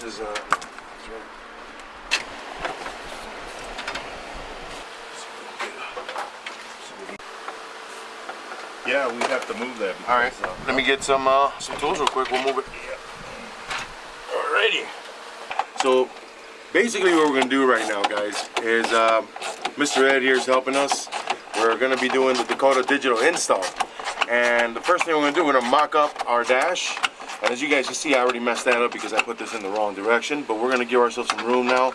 this is yeah, we have to move that. all right. Let me get some tools real quick. We'll move it. Alrighty. So basically, what we're gonna do right now, guys, is Mr. Ed here is helping us. We're gonna be doing the Dakota digital install, and the first thing we're gonna do, we're gonna mock up our dash. And as you guys can see, I already messed that up because I put this in the wrong direction. But we're gonna give ourselves some room now.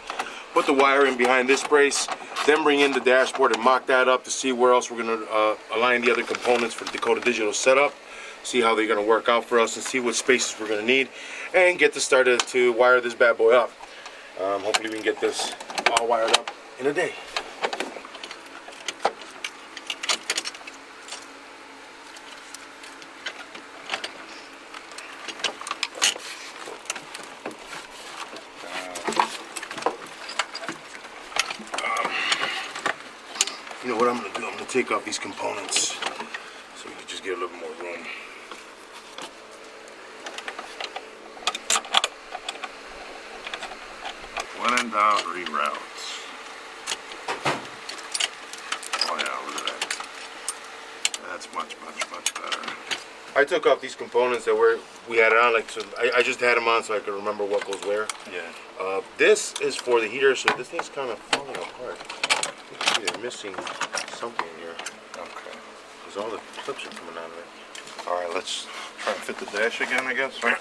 Put the wire in behind this brace, then bring in the dashboard and mock that up to see where else we're gonna align the other components for the Dakota digital setup. See how they're gonna work out for us and see what spaces we're gonna need, and get this started to wire this bad boy up. Hopefully we can get this all wired up in a day. You know what I'm gonna do? I'm gonna take off these components so we can just get a little more room. When in doubt, reroutes. Oh yeah, look at that. That's much better. I took off these components that we had it on, like, so I just had them on so I could remember what goes where. Yeah. This is for the heater, so this thing's kind of falling apart. You can see they're missing something here. Okay. Because all the clips are coming out of it. All right, let's try and fit the dash again, I guess. Right?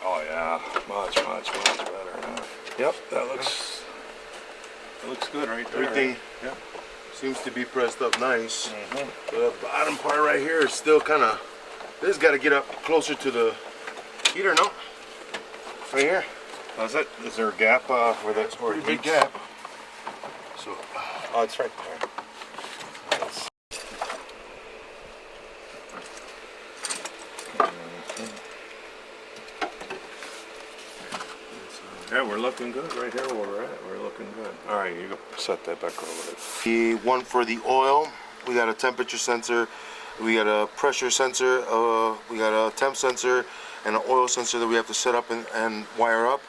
Oh yeah, much better. Yep, that looks good right there. Everything Yep. seems to be pressed up nice. The bottom part right here is still kind of, this got to get up closer to the heater, no? Right here. Is it? Is there a gap where that's where it Pretty big heats? gap. So, Oh, it's right there. Yeah, we're looking good right here where we're at. We're looking good. All right, you go set that back over there. the one for the oil, we got a temperature sensor, we got a pressure sensor, we got a temp sensor, and an oil sensor that we have to set up and wire up.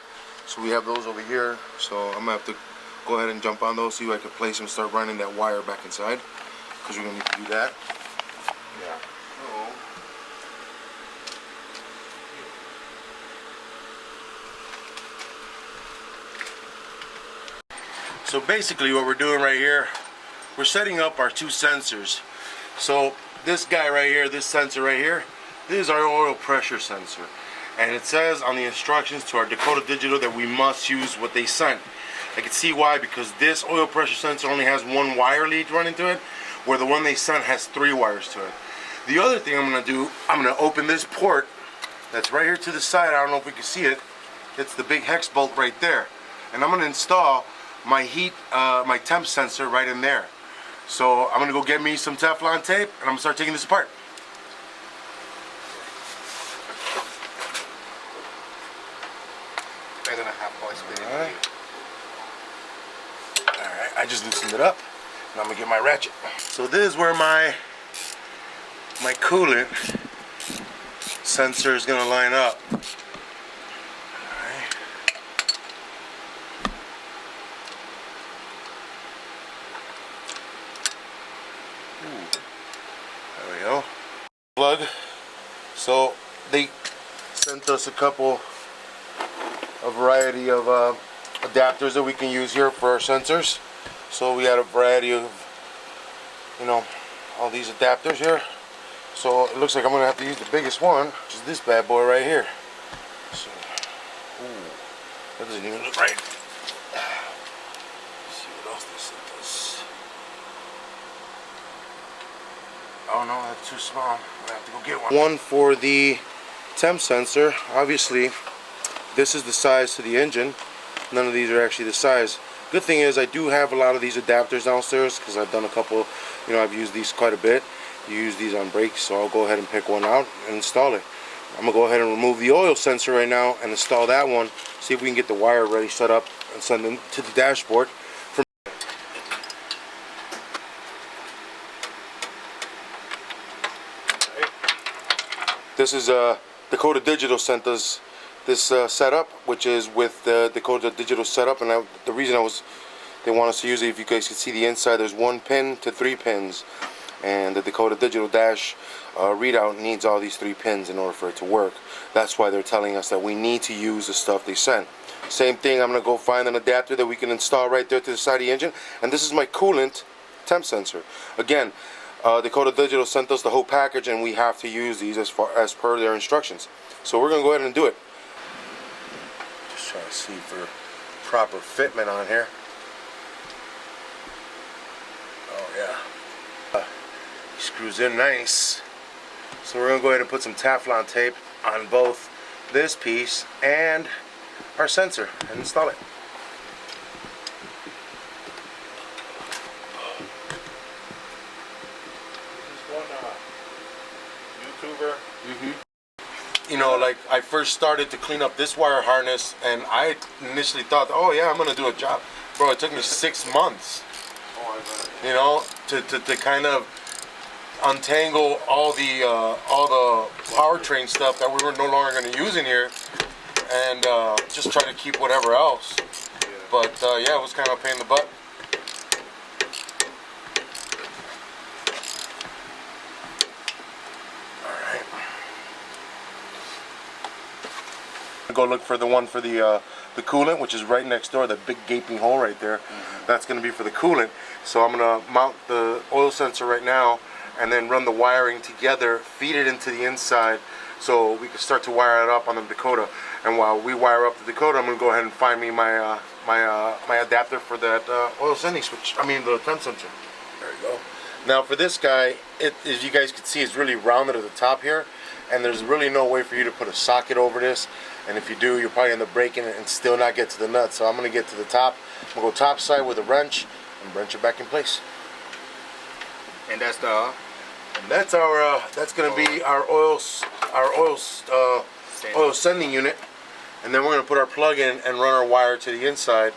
So we have those over here. So I'm gonna have to go ahead and jump on those, see if I can place them and start running that wire back inside, because we're gonna need to do that. Yeah. So basically what we're doing right here, we're setting up our two sensors. So this guy right here, this sensor right here, this is our oil pressure sensor. And it says on the instructions to our Dakota Digital that we must use what they sent. I can see why, because this oil pressure sensor only has one wire lead running to it, where the one they sent has 3 wires to it. The other thing I'm gonna do, I'm gonna open this port that's right here to the side. I don't know if we can see it. It's the big hex bolt right there. And I'm gonna install my my temp sensor right in there. So I'm gonna go get me some Teflon tape and I'm gonna start taking this apart. They're gonna have voice video. Alright, I just loosened it up and I'm gonna get my ratchet. So this is where my coolant sensor is gonna line up. There we go. Plug. So they sent us a variety of adapters that we can use here for our sensors. So we had a variety of, you know, all these adapters here. So it looks like I'm gonna have to use the biggest one, which is this bad boy right here. So, ooh, that doesn't even look right. Let's see what else they sent us. Oh no, that's too small. I'm gonna have to go get one. One for the temp sensor. Obviously, this is the size to the engine. None of these are actually the size. Good thing is I do have a lot of these adapters downstairs because I've done a couple, you know, I've used these quite a bit. You use these on brakes, so I'll go ahead and pick one out and install it. I'm gonna go ahead and remove the oil sensor right now and install that one. See if we can get the wire ready set up and send them to the dashboard. This is Dakota Digital sent us this setup, which is with the Dakota Digital setup, and the reason they want us to use it, if you guys can see the inside, there's 1 pin to 3 pins, and the Dakota Digital Dash readout needs all these 3 pins in order for it to work. That's why they're telling us that we need to use the stuff they sent. Same thing, I'm going to go find an adapter that we can install right there to the side of the engine, and this is my coolant temp sensor. Again, Dakota Digital sent us the whole package, and we have to use these as per their instructions. So we're going to go ahead and do it. Just trying to see for proper fitment on here. Oh yeah, he screws in nice. So we're going to go ahead and put some Teflon tape on both this piece and our sensor and install it. You know, like I first started to clean up this wire harness, and I initially thought, oh yeah, I'm gonna do a job. Bro, it took me 6 months. You know, to kind of untangle all the powertrain stuff that we were no longer gonna use in here, and just try to keep whatever else. But yeah, it was kind of a pain in the butt. Go look for the one for the coolant, which is right next door, that big gaping hole right there. That's going to be for the coolant. So I'm going to mount the oil sensor right now and then run the wiring together, feed it into the inside so we can start to wire it up on the Dakota. And while we wire up the Dakota, I'm going to go ahead and find me my my adapter for that oil sending switch, the temp sensor. There you go. Now for this guy, as you guys can see, it's really rounded at the top here, and there's really no way for you to put a socket over this. And if you do, you'll probably end up breaking it and still not get to the nut. So I'm going to get to the top. I'm going to go top side with a wrench and wrench it back in place. And that's our that's going to be our oil sending unit. And then we're going to put our plug in and run our wire to the inside.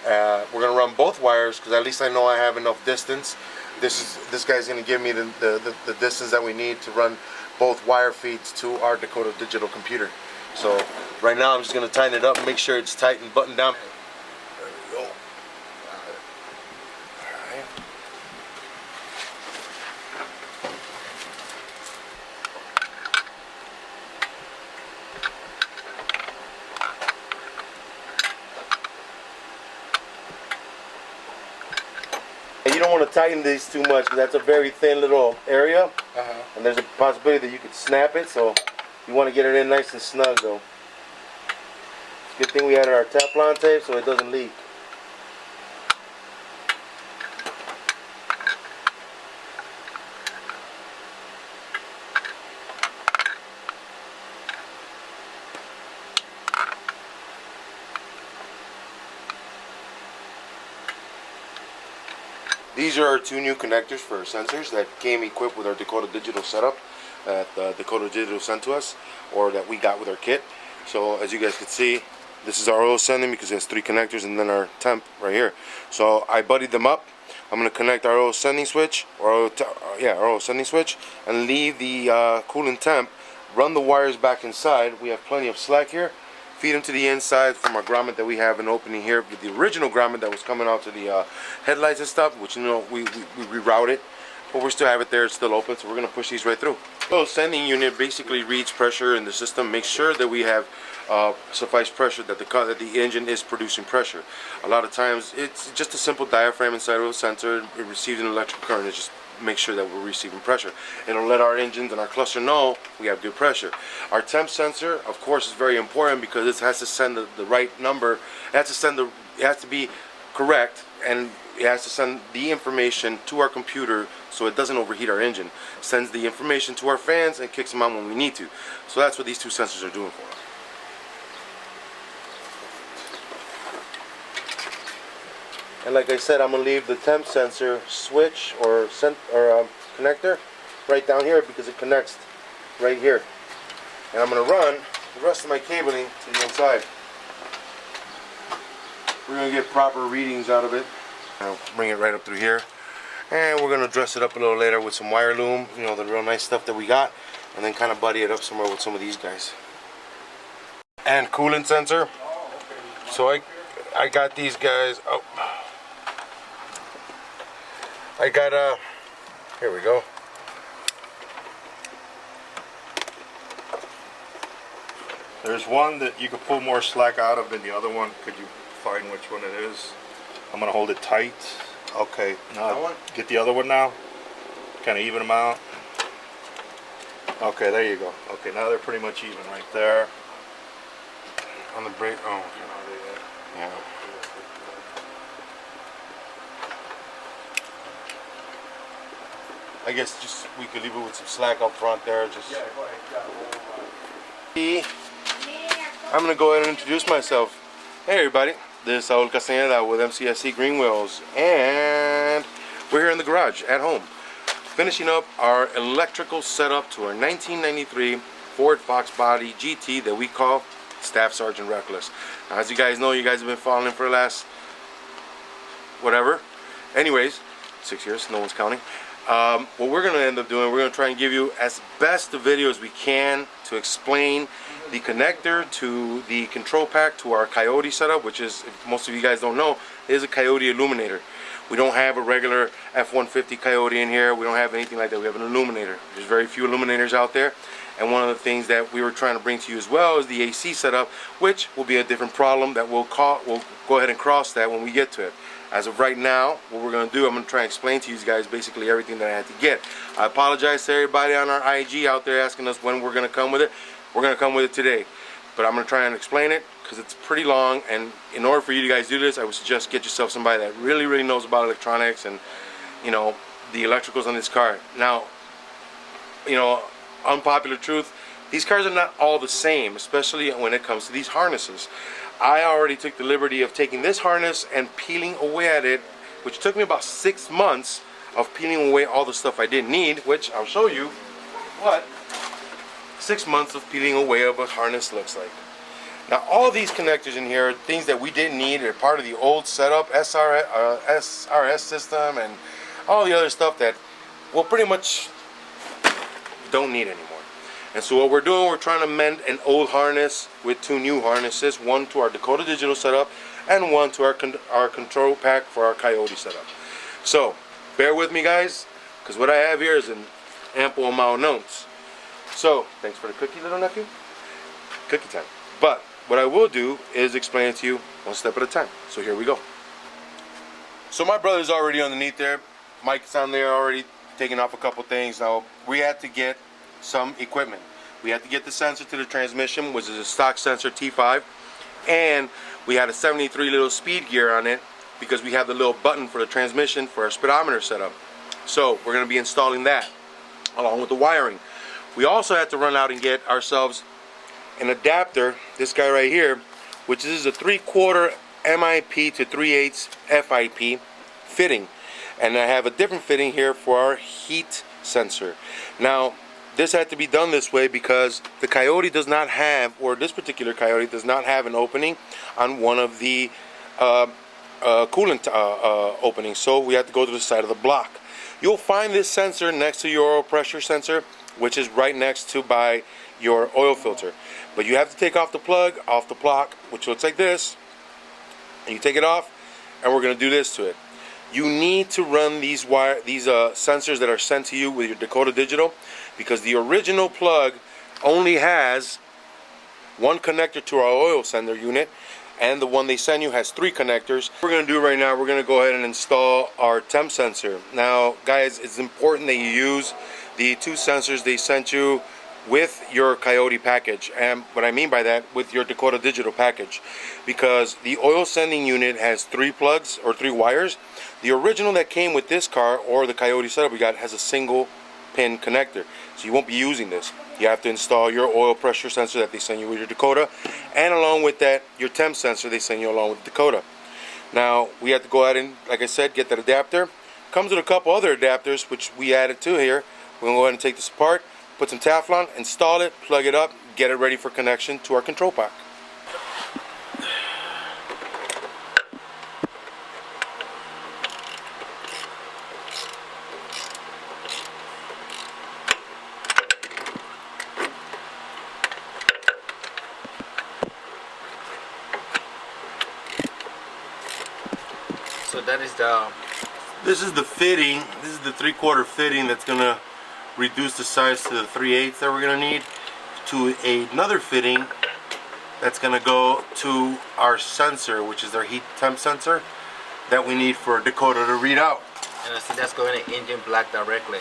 We're going to run both wires because at least I know I have enough distance. This guy's going to give me the distance that we need to run both wire feeds to our Dakota Digital computer. So right now I'm just going to tighten it up and make sure it's tight and buttoned down. There we go. Alright. You don't want to tighten these too much because that's a very thin little area, and there's a possibility that you could snap it, so you want to get it in nice and snug though. It's a good thing we added our Teflon tape so it doesn't leak. These are our 2 new connectors for our sensors that came equipped with our Dakota Digital setup that Dakota Digital sent to us, or that we got with our kit. So as you guys can see, this is our oil sending because it has 3 connectors, and then our temp right here. So I buddied them up. I'm going to connect our oil sending switch, our oil sending switch, and leave the coolant temp. Run the wires back inside. We have plenty of slack here. Feed them to the inside from our grommet that we have an opening here with the original grommet that was coming out to the headlights and stuff, which we reroute it, but we still have it there. It's still open, so we're going to push these right through. So sending unit basically reads pressure in the system, makes sure that we have sufficient pressure, that the engine is producing pressure. A lot of times it's just a simple diaphragm inside of a sensor. It receives an electrical current. It just make sure that we're receiving pressure. It'll let our engines and our cluster know we have good pressure. Our temp sensor, of course, is very important because it has to send the right number. It has to be correct, and it has to send the information to our computer so it doesn't overheat our engine. It sends the information to our fans and kicks them out when we need to. So that's what these 2 sensors are doing for us. And like I said, I'm going to leave the temp sensor switch or connector right down here because it connects right here. And I'm going to run the rest of my cabling to the inside. We're going to get proper readings out of it. I'll bring it right up through here. And we're gonna dress it up a little later with some wire loom, you know, the real nice stuff that we got, and then kind of buddy it up somewhere with some of these guys. And coolant sensor. So I got these guys. Oh, I got here we go. There's one that you could pull more slack out of than the other one. Could you find which one it is? I'm gonna hold it tight. Okay, now That one? get the other one now. Kind of even them out. Okay, there you go. Okay, now they're pretty much even right there. On the brake. Oh, yeah. I guess just we could leave it with some slack up front there. Just. Yeah, go ahead. I'm gonna go ahead and introduce myself. Hey everybody, this is Saul Castañeda with mcscgreenwheels, and we're here in the garage at home, finishing up our electrical setup to our 1993 Ford Foxbody GT that we call Staff Sergeant Reckless. Now, as you guys know, you guys have been following for the last whatever. Anyways, 6 years, no one's counting. What we're going to end up doing, we're going to try and give you as best the video as we can to explain the connector to the control pack to our Coyote setup, which is, if most of you guys don't know, is a Coyote illuminator. We don't have a regular F-150 Coyote in here. We don't have anything like that. We have an illuminator. There's very few illuminators out there. And one of the things that we were trying to bring to you as well is the AC setup, which will be a different problem that we'll go ahead and cross that when we get to it. As of right now, what we're going to do, I'm going to try and explain to you guys basically everything that I had to get. I apologize to everybody on our IG out there asking us when we're going to come with it. We're going to come with it today. But I'm going to try and explain it because it's pretty long, and in order for you guys to do this, I would suggest get yourself somebody that really knows about electronics and, you know, the electricals on this car. Now, you know, unpopular truth, these cars are not all the same, especially when it comes to these harnesses. I already took the liberty of taking this harness and peeling away at it, which took me about 6 months of peeling away all the stuff I didn't need, which I'll show you what 6 months of peeling away of a harness looks like. Now, all these connectors in here are things that we didn't need. They're part of the old setup, SRS system, and all the other stuff that, well, pretty much don't need anymore. And so what we're doing, we're trying to mend an old harness with 2 new harnesses, one to our Dakota digital setup and one to our control pack for our Coyote setup. So bear with me, guys, because what I have here is an ample amount of notes. So thanks for the cookie, little nephew. Cookie time. But what I will do is explain it to you one step at a time. So here we go. So my brother's already underneath there. Mike's on there already taking off a couple things. Now we had to get some equipment. We had to get the sensor to the transmission, which is a stock sensor T5, and we had a 73 little speed gear on it because we have the little button for the transmission for our speedometer setup. So we're going to be installing that along with the wiring. We also had to run out and get ourselves an adapter, this guy right here, which is a 3/4 MIP to 3/8 FIP fitting, and I have a different fitting here for our heat sensor. Now this had to be done this way because the Coyote does not have, or this particular Coyote does not have an opening on one of the coolant openings, so we have to go to the side of the block. You'll find this sensor next to your oil pressure sensor, which is right next to by your oil filter. But you have to take off the plug, off the block, which looks like this, and you take it off, and we're going to do this to it. You need to run these sensors that are sent to you with your Dakota Digital, because the original plug only has one connector to our oil sender unit, and the one they send you has 3 connectors. What we're going to do right now, we're going to go ahead and install our temp sensor. Now guys, it's important that you use the 2 sensors they sent you with your Coyote package, and what I mean by that, with your Dakota Digital package, because the oil sending unit has 3 plugs or 3 wires. The original that came with this car, or the Coyote setup we got, has a single pin connector, so you won't be using this. You have to install your oil pressure sensor that they send you with your Dakota, and along with that, your temp sensor they send you along with the Dakota. Now we have to go ahead and, like I said, get that adapter. Comes with a couple other adapters which we added to here. We're going to go ahead and take this apart, put some Teflon, install it, plug it up, get it ready for connection to our control pack. that is the. This is the fitting. This is the 3/4 fitting that's gonna reduce the size to the 3/8 that we're gonna need to another fitting that's gonna go to our sensor, which is our heat temp sensor that we need for Dakota to read out. And I see that's going to engine block directly.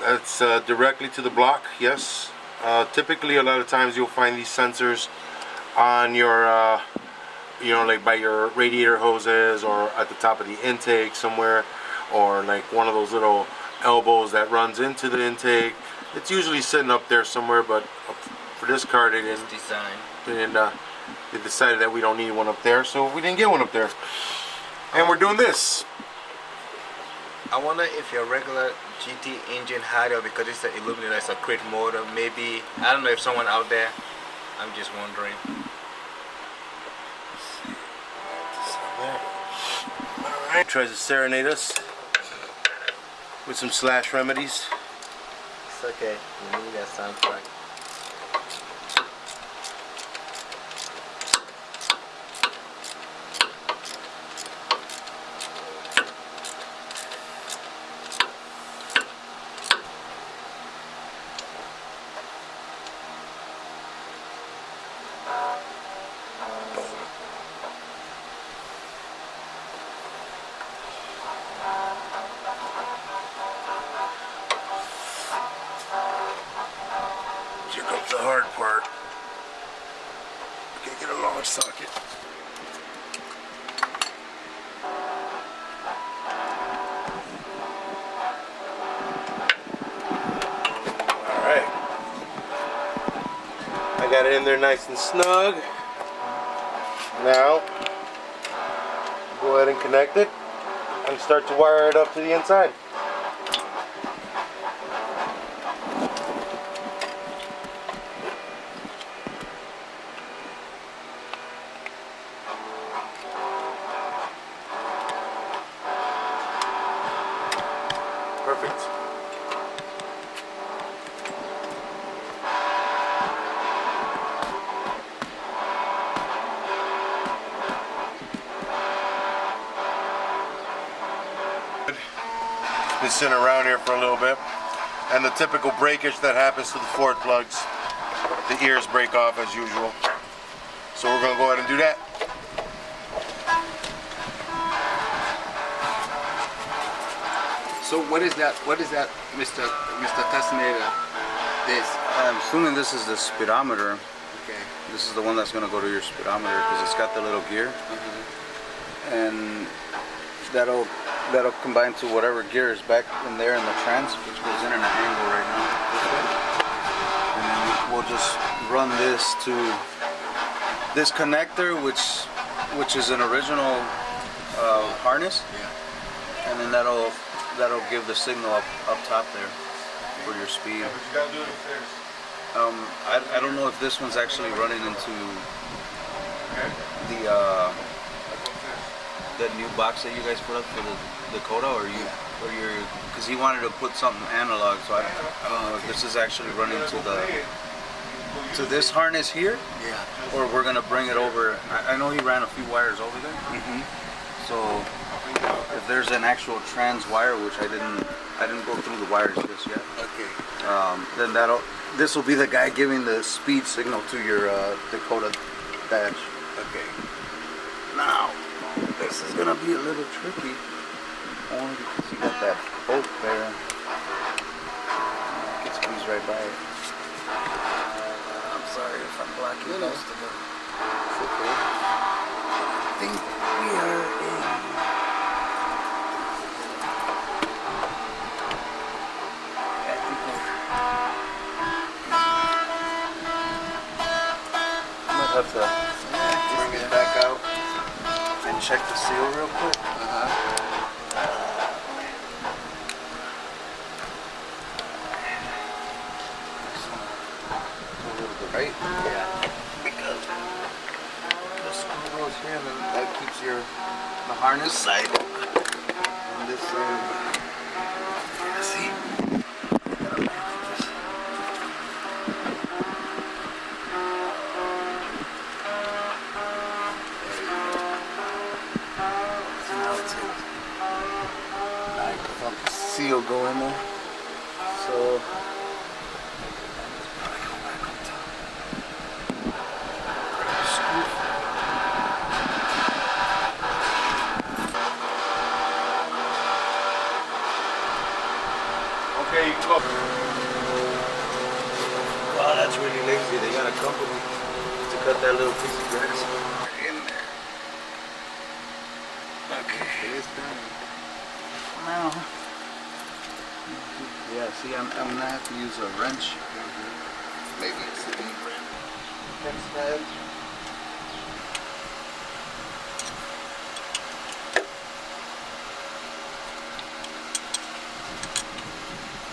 That's directly to the block, yes. Typically, a lot of times you'll find these sensors on your, you know, like by your radiator hoses or at the top of the intake somewhere, or like one of those little elbows that runs into the intake. It's usually sitting up there somewhere, but for this car they didn't. Design. They decided that we don't need one up there, so we didn't get one up there. And we're doing this. I wonder if your regular GT engine had it, because it's an illuminated, it's a crate motor. Maybe, I don't know if someone out there, I'm just wondering. Alright, tries to serenade us with some slash remedies. It's okay, you need that soundtrack. Here comes the hard part. Okay, get a long socket. Alright. I got it in there nice and snug. Now, go ahead and connect it and start to wire it up to the inside. Perfect. Been sitting around here for a little bit, and the typical breakage that happens to the Ford plugs, the ears break off as usual. So we're gonna go ahead and do that. So what is that, Mr. Tessinator? This? I'm assuming this is the speedometer. Okay. This is the one that's going to go to your speedometer because it's got the little gear, and that'll combine to whatever gear is back in there in the trans, which goes in an angle right now. And then we'll just run this to this connector, which is an original harness, and then that'll give the signal up top there for your speed. But you gotta do it upstairs. I don't know if this one's actually running into the that new box that you guys put up for the Dakota, or you're, because he wanted to put something analog, so I don't know if this is actually running to this harness here, or we're gonna bring it over. I know he ran a few wires over there, so if there's an actual trans wire, which I didn't go through the wires just yet. Okay. Then this will be the guy giving the speed signal to your Dakota dash. Okay. Now, this is gonna be a little tricky, only because you got that bolt there. You can squeeze right by it. I'm sorry if I'm blocking most of it. It's okay. I think we are in. Have to bring it back out and check the seal real quick. A little bit, right? Yeah. Because the screw goes here, and then that keeps the harness side on this side. See? AC will go in there. So Okay, you can go. wow, that's really lazy. They got a company to cut that little piece of grass in there. Okay. Now, yeah, see, I'm gonna have to use a wrench. Maybe it's a deep wrench. Instead.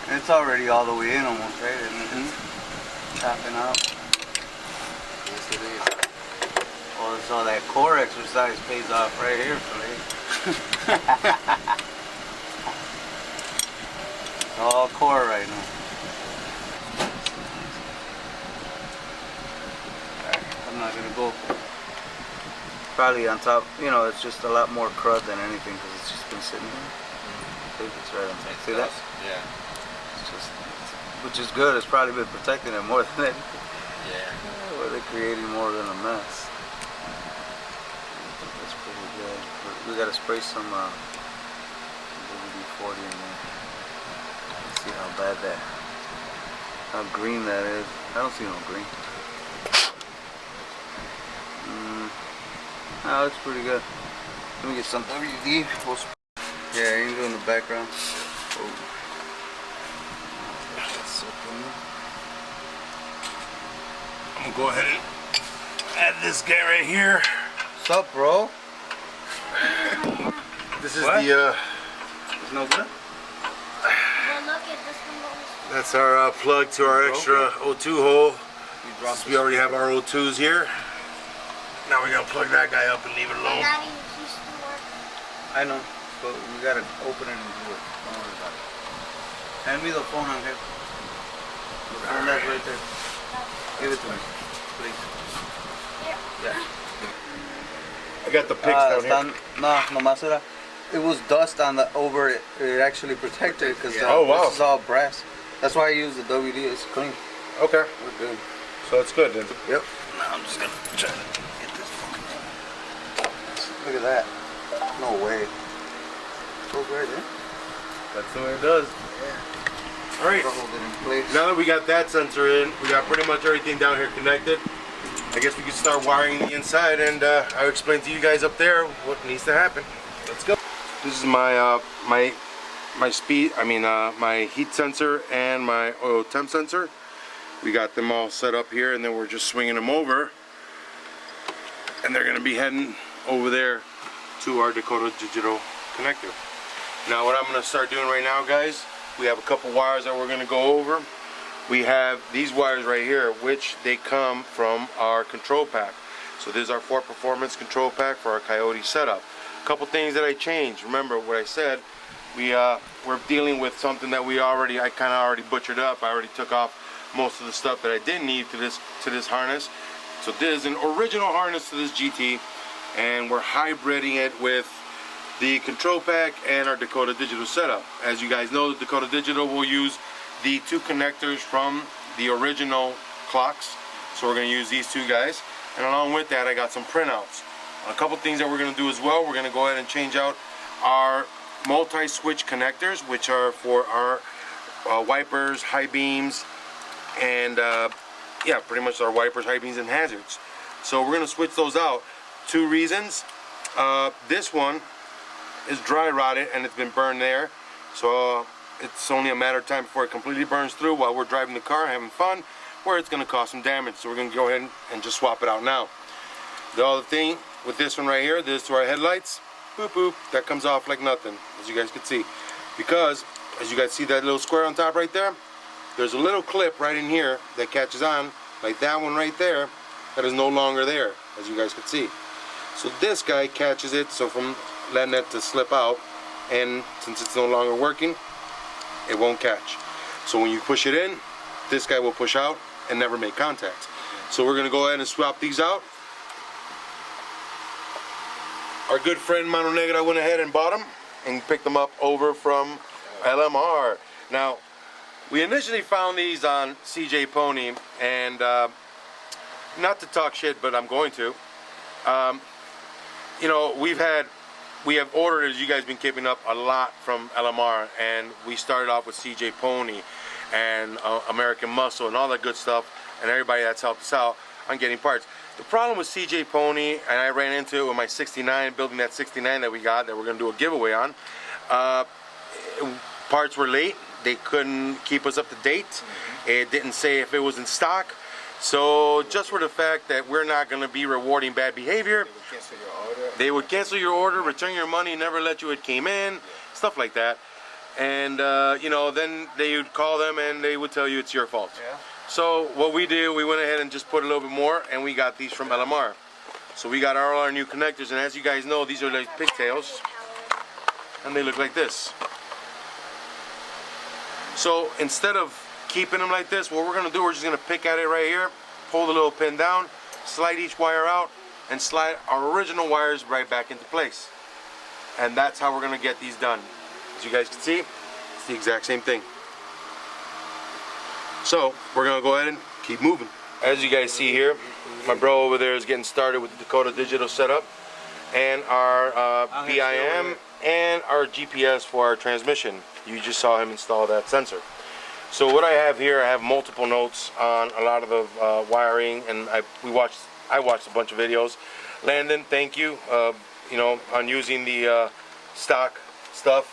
And it's already all the way in almost, right? And it's chopping out. Yes, it is. Oh, so that core exercise pays off right here for me. It's all core right now. I'm not gonna go. Probably on top, you know, it's just a lot more crud than anything because it's just been sitting here. I think it's right on top. See that? Yeah. It's just, which is good. It's probably been protecting it more than anything. Yeah. Well, they're creating more than a mess. That's pretty good. We gotta spray some WD-40 in there. Let's see how bad that, how green that is. I don't see no green. Oh, that's pretty good. Let me get some WD. Yeah, you can go in the background. Oh. That's something. I'm gonna go ahead and add this guy right here. What's up, bro? This is What? the It's no good? Well, look at this one. that's our plug to our extra O2 hole. You dropped Since we already have our O2s here. Now we gotta plug that guy up and leave it alone. Daddy used to work. I know, but we gotta open it and do it. Don't worry about it. Hand me the phone, Angel. The phone that's right there. Give it to me, please. Yeah. I got the pics down here. No, nomás era. It was dust on the over it. It actually protected because Oh, wow. this is all brass. That's why I use the WD. It's clean. Okay, We're good. so it's good then. Yep. Now I'm just gonna try to get this fucking thing. Look at that. No way. It goes right in. That's the way it does. All right. Hold it in place. Now that we got that sensor in, we got pretty much everything down here connected. I guess we can start wiring the inside, and I'll explain to you guys up there what needs to happen. Let's go. This is my my speed. My heat sensor and my oil temp sensor. We got them all set up here, and then we're just swinging them over, and they're going to be heading over there to our Dakota digital connector. Now, what I'm going to start doing right now, guys, we have a couple wires that we're going to go over. We have these wires right here, which they come from our control pack. So this is our Ford Performance control pack for our Coyote setup. A couple things that I changed. Remember what I said. We're dealing with something that I kind of already butchered up. I already took off most of the stuff that I didn't need to this harness. So this is an original harness to this GT, and we're hybriding it with the control pack and our Dakota digital setup. As you guys know, the Dakota digital will use the two connectors from the original clocks, so we're going to use these two guys, and along with that I got some printouts. A couple things that we're going to do as well. We're going to go ahead and change out our multi-switch connectors, which are for our wipers, high beams, and yeah, pretty much our wipers, high beams, and hazards. So we're going to switch those out. Two reasons. This one is dry rotted and it's been burned there, so it's only a matter of time before it completely burns through while we're driving the car having fun, where it's going to cause some damage. So we're going to go ahead and just swap it out now. The other thing with this one right here, this to our headlights, boop boop, that comes off like nothing, as you guys can see, because as you guys see that little square on top right there, there's a little clip right in here that catches on, like that one right there, that is no longer there, as you guys can see. So this guy catches it, so from letting it to slip out, and since it's no longer working, it won't catch. So when you push it in, this guy will push out and never make contact. So we're going to go ahead and swap these out. Our good friend Mano Negra went ahead and bought them and picked them up over from LMR. Now, we initially found these on CJ Pony, and not to talk shit, but I'm going to. You know, we have ordered, as you guys been keeping up, a lot from LMR, and we started off with CJ Pony and American Muscle and all that good stuff, and everybody that's helped us out on getting parts. The problem with CJ Pony, and I ran into it with my 69, building that 69 that we got, that we're going to do a giveaway on, parts were late. They couldn't keep us up to date. It didn't say if it was in stock. So just for the fact that we're not going to be rewarding bad behavior, they would cancel your order, return your money, never let you it came in, stuff like that. And you know, then they would call them and they would tell you it's your fault. Yeah. So what we did, we went ahead and just put a little bit more, and we got these from LMR. So we got all our new connectors, and as you guys know, these are like pigtails, and they look like this. So instead of keeping them like this, what we're going to do, we're just going to pick at it right here, pull the little pin down, slide each wire out, and slide our original wires right back into place. And that's how we're going to get these done. As you guys can see, it's the exact same thing. So we're going to go ahead and keep moving. As you guys see here, my bro over there is getting started with the Dakota digital setup and our BIM and our GPS for our transmission. You just saw him install that sensor. So what I have here, I have multiple notes on a lot of the wiring, and I watched a bunch of videos. Landon, thank you, you know, on using the stock stuff.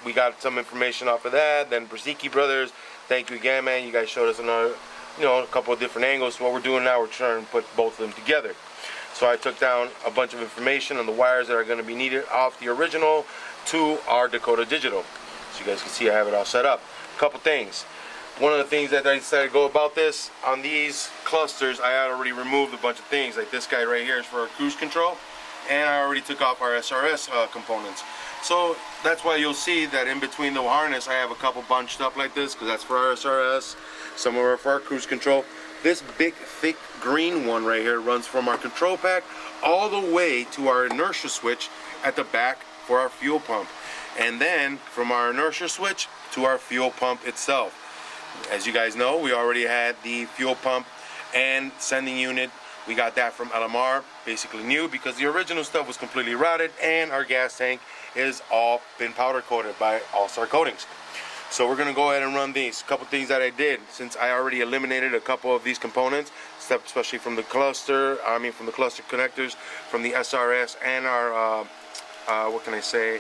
We got some information off of that. Then Brzezicki Brothers, thank you again, man. You guys showed us another, you know, a couple of different angles. So what we're doing now, we're trying to put both of them together. So I took down a bunch of information on the wires that are going to be needed off the original to our Dakota digital. So you guys can see I have it all set up. A couple things. One of the things that I decided to go about this, on these clusters, I had already removed a bunch of things. Like this guy right here is for our cruise control, and I already took off our SRS components. So that's why you'll see that in between the harness, I have a couple bunched up like this, because that's for our SRS, some are for our cruise control. This big, thick green one right here runs from our control pack all the way to our inertia switch at the back for our fuel pump. And then from our inertia switch to our fuel pump itself. As you guys know, we already had the fuel pump and sending unit. We got that from LMR, basically new, because the original stuff was completely rotted, and our gas tank is all been powder coated by All-Star Coatings. So we're going to go ahead and run these. A couple things that I did, since I already eliminated a couple of these components, especially from the cluster, from the cluster connectors, from the SRS, and our, what can I say,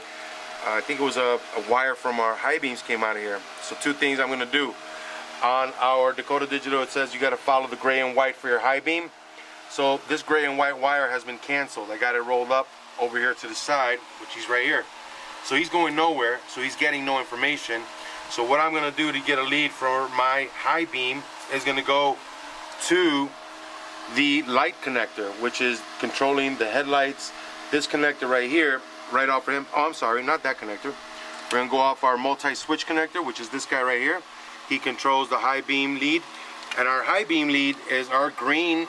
I think it was a wire from our high beams came out of here. So two things I'm going to do. On our Dakota digital, it says you got to follow the gray and white for your high beam. So this gray and white wire has been canceled. I got it rolled up over here to the side, which is right here. So he's going nowhere, so he's getting no information. So what I'm going to do to get a lead for my high beam is going to go to the light connector, which is controlling the headlights. This connector right here, right off of him. Oh, I'm sorry, not that connector. We're going to go off our multi-switch connector, which is this guy right here. He controls the high beam lead, and our high beam lead is our green,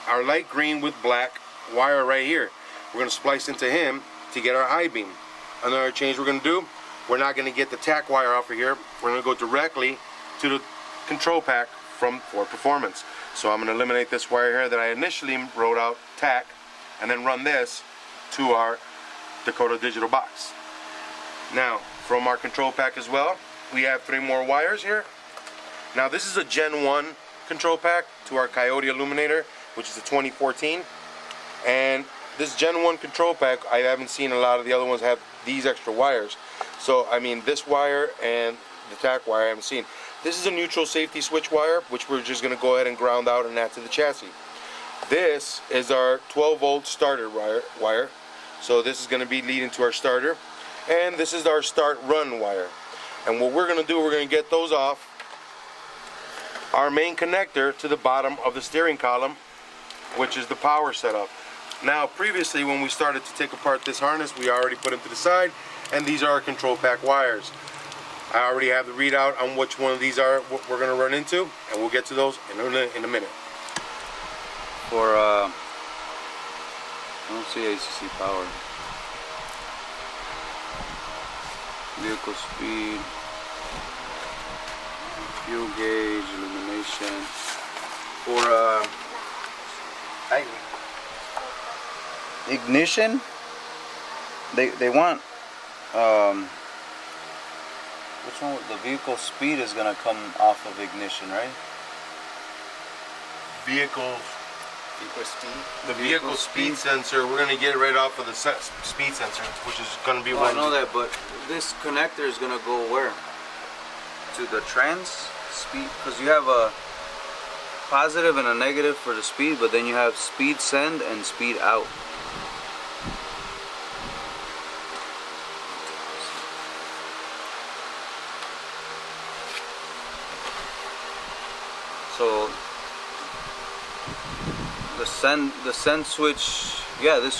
our light green with black wire right here. We're going to splice into him to get our high beam. Another change we're going to do, we're not going to get the tack wire off of here. We're going to go directly to the control pack from Ford Performance. So I'm going to eliminate this wire here that I initially wrote out tack, and then run this to our Dakota digital box. Now, from our control pack as well, we have 3 more wires here. Now this is a Gen 1 control pack to our Coyote illuminator, which is a 2014. And this Gen 1 control pack, I haven't seen a lot of the other ones have these extra wires. So I mean, this wire and the tack wire I haven't seen. This is a neutral safety switch wire, which we're just going to go ahead and ground out and add to the chassis. This is our 12 volt starter wire. So this is going to be leading to our starter. And this is our start run wire. And what we're going to do, we're going to get those off our main connector to the bottom of the steering column, which is the power setup. Now, previously when we started to take apart this harness, we already put them to the side, and these are our control pack wires. I already have the readout on which one of these are what we're going to run into, and we'll get to those in a minute. For I don't see ACC power. vehicle speed, fuel gauge, illumination. For ignition, they want which one? The vehicle speed is gonna come off of ignition, right? Vehicle, Equal speed. the vehicle speed sensor, we're gonna get it right off of the speed sensor, which is gonna be Oh, I know that, but this connector is gonna go where? To the trans speed, because you have a positive and a negative for the speed, but then you have speed send and speed out. So the send switch, yeah, this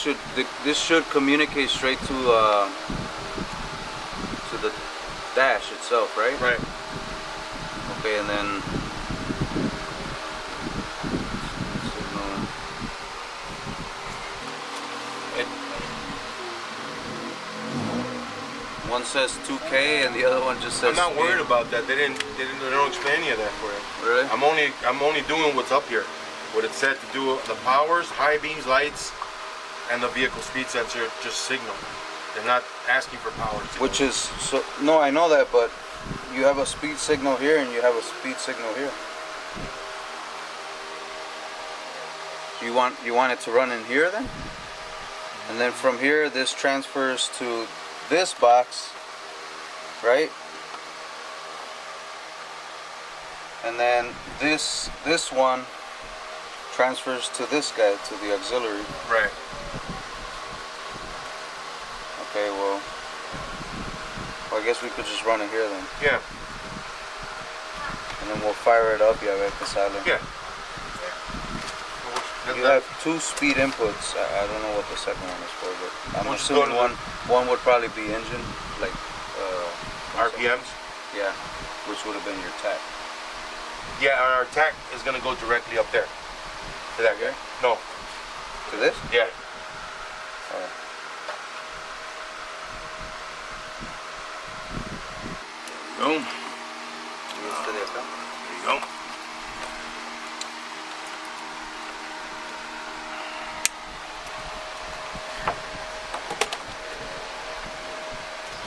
should communicate straight to the dash itself, right? right. Okay, and then signal. One says 2K and the other one just says. I'm not speed. worried about that. They don't explain any of that for you. Really? I'm only doing what's up here. What it said to do, the powers, high beams, lights, and the vehicle speed sensor just signal. They're not asking for powers. Which is so. No, I know that, but you have a speed signal here and you have a speed signal here. You want it to run in here then, and then from here this transfers to this box, right? And then this one transfers to this guy, to the auxiliary. Right. Okay, well, I guess we could just run it here then. Yeah. And then we'll fire it up, yeah, right, the silent. Yeah. You have two speed inputs. I don't know what the second one is for, but I'm We'll just go assuming to one would probably be engine, like RPMs. yeah, which would have been your tach. Yeah, our attack is gonna go directly up there. To that guy? No. To this? Yeah. Oh. Boom. There There you go.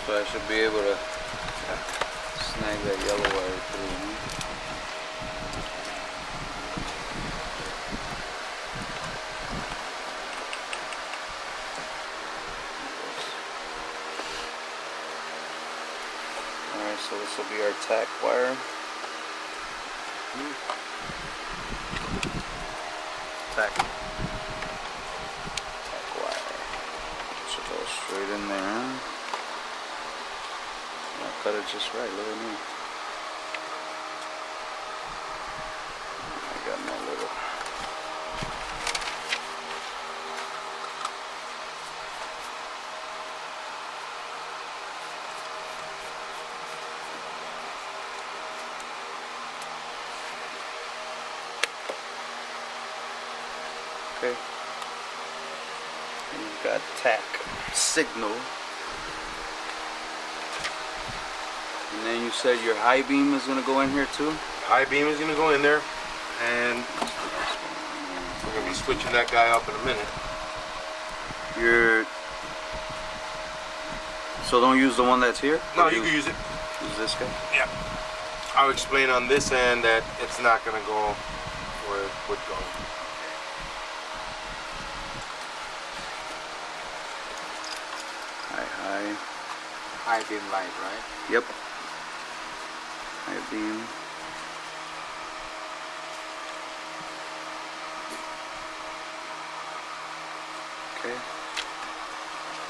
So I should be able to snag that yellow wire through. Huh? Alright, so this will be our tack wire. Tack wire. Should go straight in there. Huh? I cut it just right, look at me. I got my little. Okay. You've got tack signal. And then you said your high beam is gonna go in here too? High beam is gonna go in there, and we're gonna be switching that guy up in a minute. So don't use the one that's here? No, Or you can use it. Use this guy? Yeah. I'll explain on this end that it's not gonna go where it would go. High beam light, right? Yep. High beam. Okay.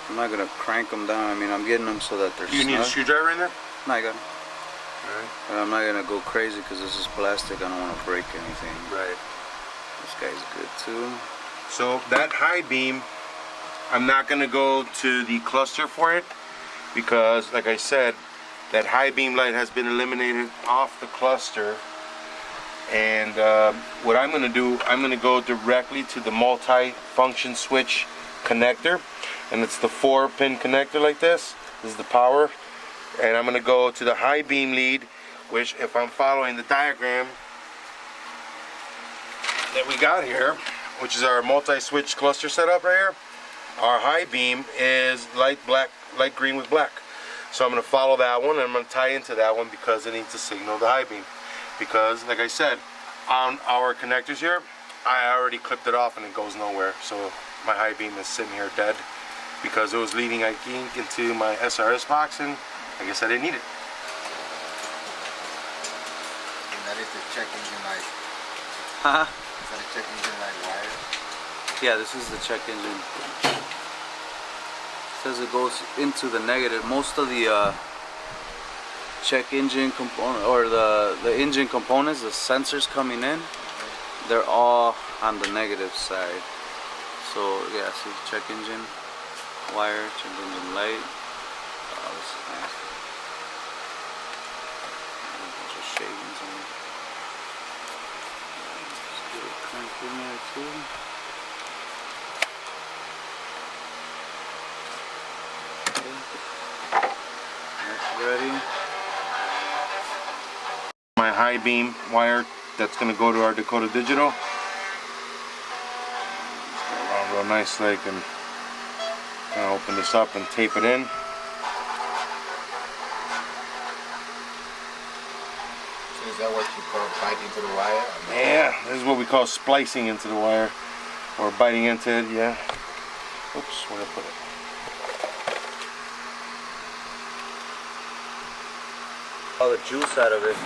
I'm not gonna crank them down. I mean, I'm getting them so that they're Do you need a snug. screwdriver in there? No, I got them. Alright. But I'm not gonna go crazy because this is plastic. I don't want to break anything. Right. This guy's good too. So that high beam, I'm not gonna go to the cluster for it because, like I said, that high beam light has been eliminated off the cluster. And what I'm gonna do, I'm gonna go directly to the multi-function switch connector, and it's the 4-pin connector like this. This is the power, And I'm gonna go to the high beam lead, which if I'm following the diagram that we got here, which is our multi-switch cluster setup right here, our high beam is light green with black. So I'm gonna follow that one, and I'm gonna tie into that one because it needs to signal the high beam. Because like I said, on our connectors here, I already clipped it off and it goes nowhere. So my high beam is sitting here dead because it was leading, I think, into my SRS box, and I guess I didn't need it. And that is the check engine light. Haha. Is that a check engine light wire? Yeah, this is the check engine. It says it goes into the negative. Most of the check engine component, or the engine components, the sensors coming in, they're all on the negative side. So yeah, see, check engine wire, check engine light. Oh, this is nice. A bunch of shavings on it. Just get it cranked in there too. Okay. That's ready. My high beam wire that's gonna go to our Dakota digital. Just go around real nice, like, and kind of open this up and tape it in. So is that what you call biting into the wire? Yeah, this is what we call splicing into the wire, or biting into it. Yeah. Oops, where did I put it? All the juice out of it.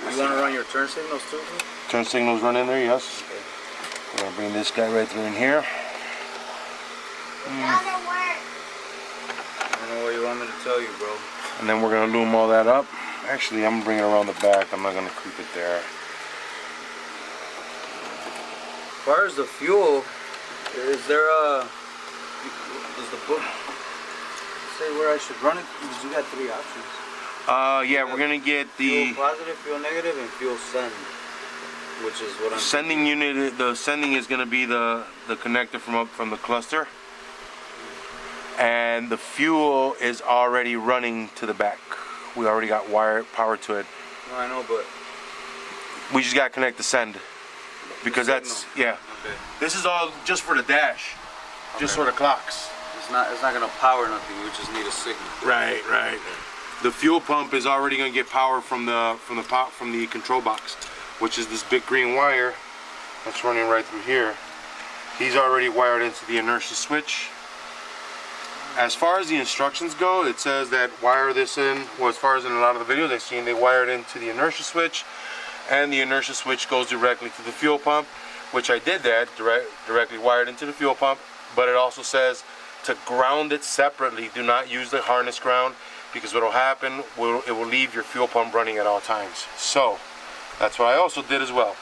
You want to run your turn signals too? Turn signals run in there, yes. Okay. We're gonna bring this guy right through in here. Doesn't work. I don't know what you want me to tell you, bro. And then we're gonna loom all that up. Actually, I'm gonna bring it around the back. I'm not gonna creep it there. As far as the fuel, is there a... Does the book say where I should run it? Because you got 3 options. Yeah, we're gonna get the Fuel positive, fuel negative, and fuel send. Which is what I'm... sending unit. The sending is gonna be the connector from the cluster. And the fuel is already running to the back. We already got wire power to it. No, I know, but... We just got to connect the send. Because that's, yeah. Okay. This is all just for the dash. Just Okay. for the clocks. It's not gonna power nothing. We just need a signal. Right, right. The fuel pump is already going to get power from the control box, which is this big green wire that's running right through here. He's already wired into the inertia switch. As far as the instructions go, it says that wire this in, well, as far as in a lot of the videos I've seen, they wire it into the inertia switch, and the inertia switch goes directly to the fuel pump, which I did that, directly wired into the fuel pump, but it also says to ground it separately. Do not use the harness ground, because what will happen, it will leave your fuel pump running at all times. So, that's what I also did as well.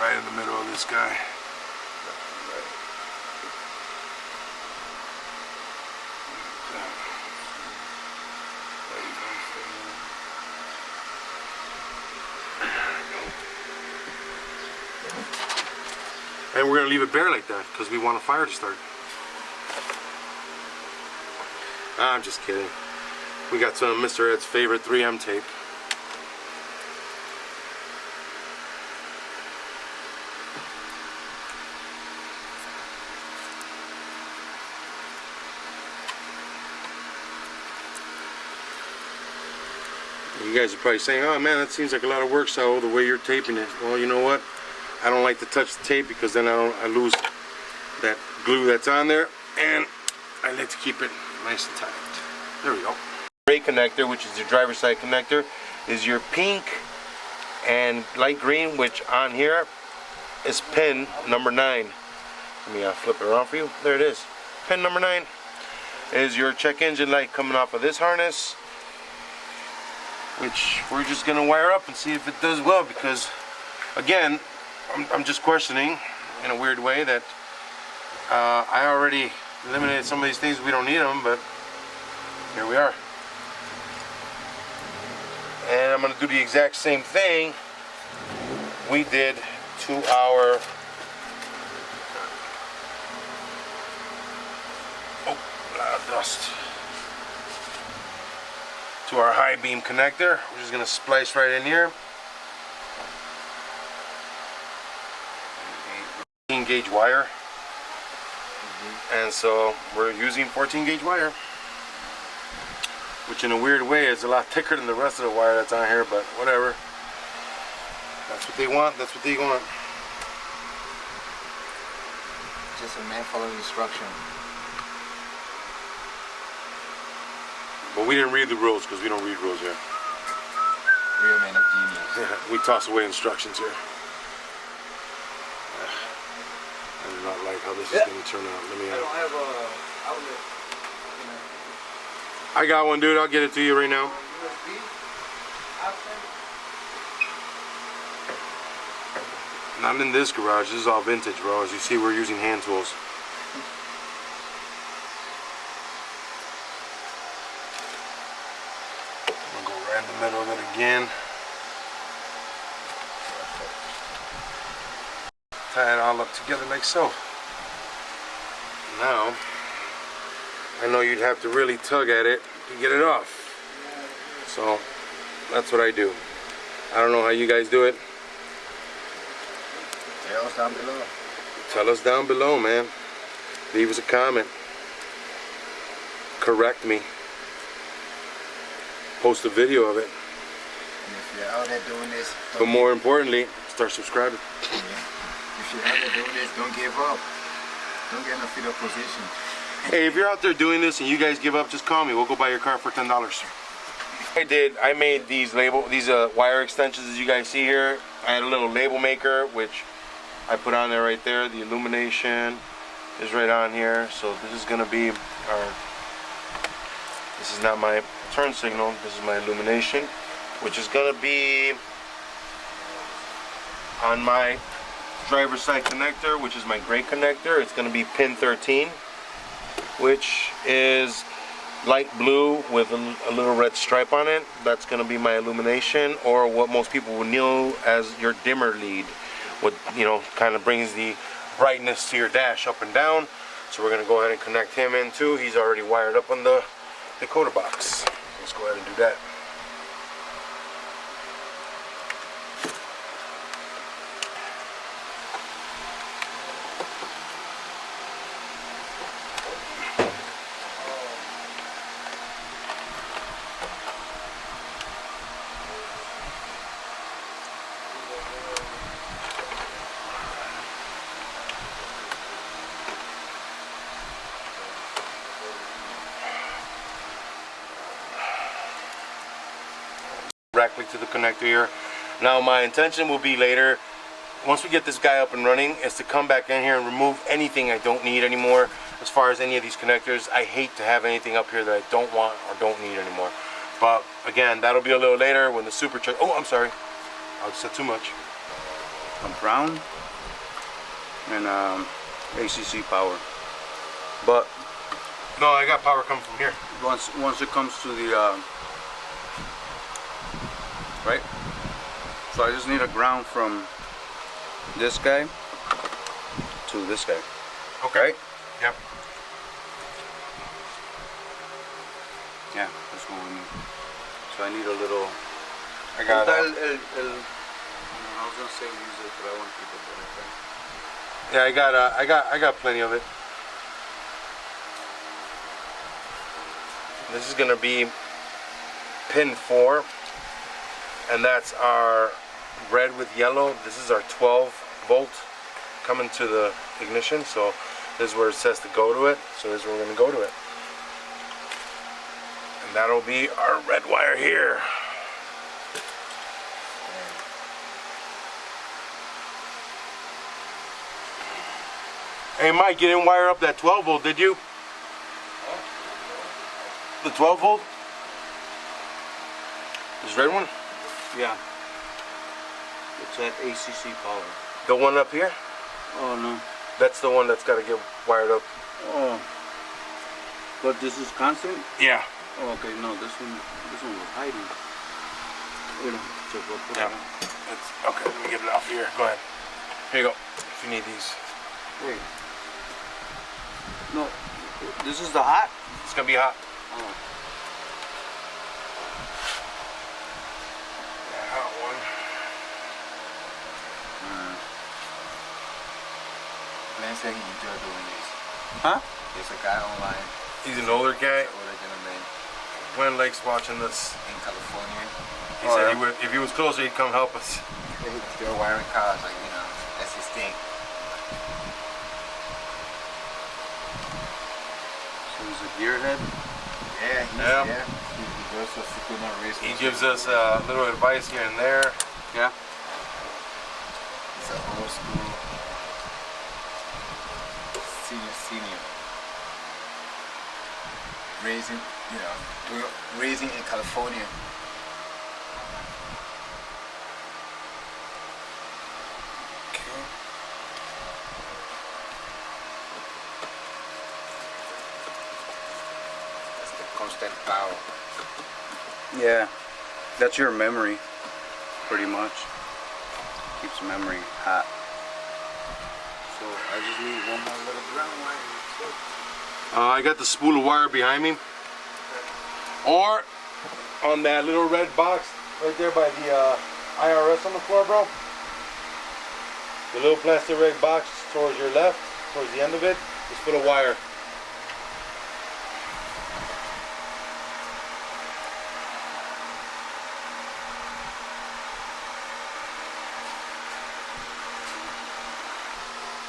Right in the middle of this guy. And we're going to leave it bare like that because we want a fire to start. I'm just kidding. We got some of Mr. Ed's favorite 3M tape. You guys are probably saying, oh man, that seems like a lot of work, Saul, the way you're taping it. Well, you know what? I don't like to touch the tape because then I lose that glue that's on there, and I like to keep it nice and tight. There we go. Gray connector, which is your driver's side connector, is your pink and light green, which on here is pin number 9. Let me flip it around for you. There it is. Pin number 9 is your check engine light coming off of this harness, which we're just gonna wire up and see if it does well, because again, I'm just questioning in a weird way that I already eliminated some of these things. We don't need them, but here we are. And I'm going to do the exact same thing we did to our dust. To our high beam connector. We're just going to splice right in here. 14 gauge wire. And so we're using 14 gauge wire, which in a weird way is a lot thicker than the rest of the wire that's on here, but whatever. That's what they want, that's what they want. Just a man following instruction. But we didn't read the rules because we don't read rules here. Real man of genius. We toss away instructions here. I do not like how this is going to turn out. Let me. I don't have a outlet. I got one, dude. I'll get it to you right now. USB option. Not in this garage. This is all vintage, bro. As you see, we're using hand tools. I'm gonna go right in the middle of it again. Tie it all up together like so. Now, I know you'd have to really tug at it to get it off. So, that's what I do. I don't know how you guys do it. Tell us down below. Tell us down below, man. Leave us a comment. Correct me. Post a video of it. And if you're out there doing this, But more importantly, start subscribing. if you're out there doing this, don't give up. Don't get in a fetal position. Hey, if you're out there doing this and you guys give up, just call me. We'll go buy your car for $10. I made these wire extensions as you guys see here. I had a little label maker, which I put on there right there. The illumination is right on here. So this is gonna be this is not my turn signal, this is my illumination, which is gonna be on my driver's side connector, which is my gray connector. It's gonna be pin 13, which is light blue with a little red stripe on it. That's gonna be my illumination, or what most people would know as your dimmer lead. What, you know, kind of brings the brightness to your dash up and down. So we're gonna go ahead and connect him in too. He's already wired up on the Dakota box. Let's go ahead and do that. Directly to the connector here. Now my intention will be later, once we get this guy up and running, is to come back in here and remove anything I don't need anymore as far as any of these connectors. I hate to have anything up here that I don't want or don't need anymore. But again, that'll be a little later when the supercharger, oh, I'm sorry, I said too much. A ground and ACC power. But No, I got power coming from here. once it comes to the right, so I just need a ground from this guy to this guy. Okay. Yep. Yeah, that's what we need. So I need a little. I got I was gonna say use it, but I want to keep it there. yeah, I got plenty of it. This is gonna be pin 4, and that's our red with yellow. This is our 12 volt coming to the ignition. So this is where it says to go to it. So this is where we're gonna go to it. And that'll be our red wire here. Hey Mike, you didn't wire up that 12 volt, did you? The 12 volt? This red one? Yeah. It's at ACC power. The one up here, Oh no. that's the one that's got to get wired up. Oh. But this is constant? Yeah. Oh, okay, no, this one was hiding. Wait, so we'll put Yeah. it on. It's, okay, let me get it off here. Go ahead. Here you go. If you need these. Wait. No, this is the hot? It's gonna be hot. Oh. Yeah, hot one. Glenn said he enjoyed doing this. Huh? There's a guy online, He's an older guy. an older gentleman Glenn likes watching this. in California. He Oh, said yeah? he would, if he was closer, he'd come help us. They're wiring cars, like, that's his thing. So there's a gearhead? Yeah, he's Yeah. there. He does so he could not race. He gives us a little advice here and there. Yeah. He's an old school senior. Raising, raising in California. That's the constant power. Yeah. That's your memory, pretty much. Keeps memory hot. So I just need one more little ground wire. I got the spool of wire behind me. Or on that little red box right there by the IRS on the floor, bro. The little plastic red box towards your left, towards the end of it, is full of wire.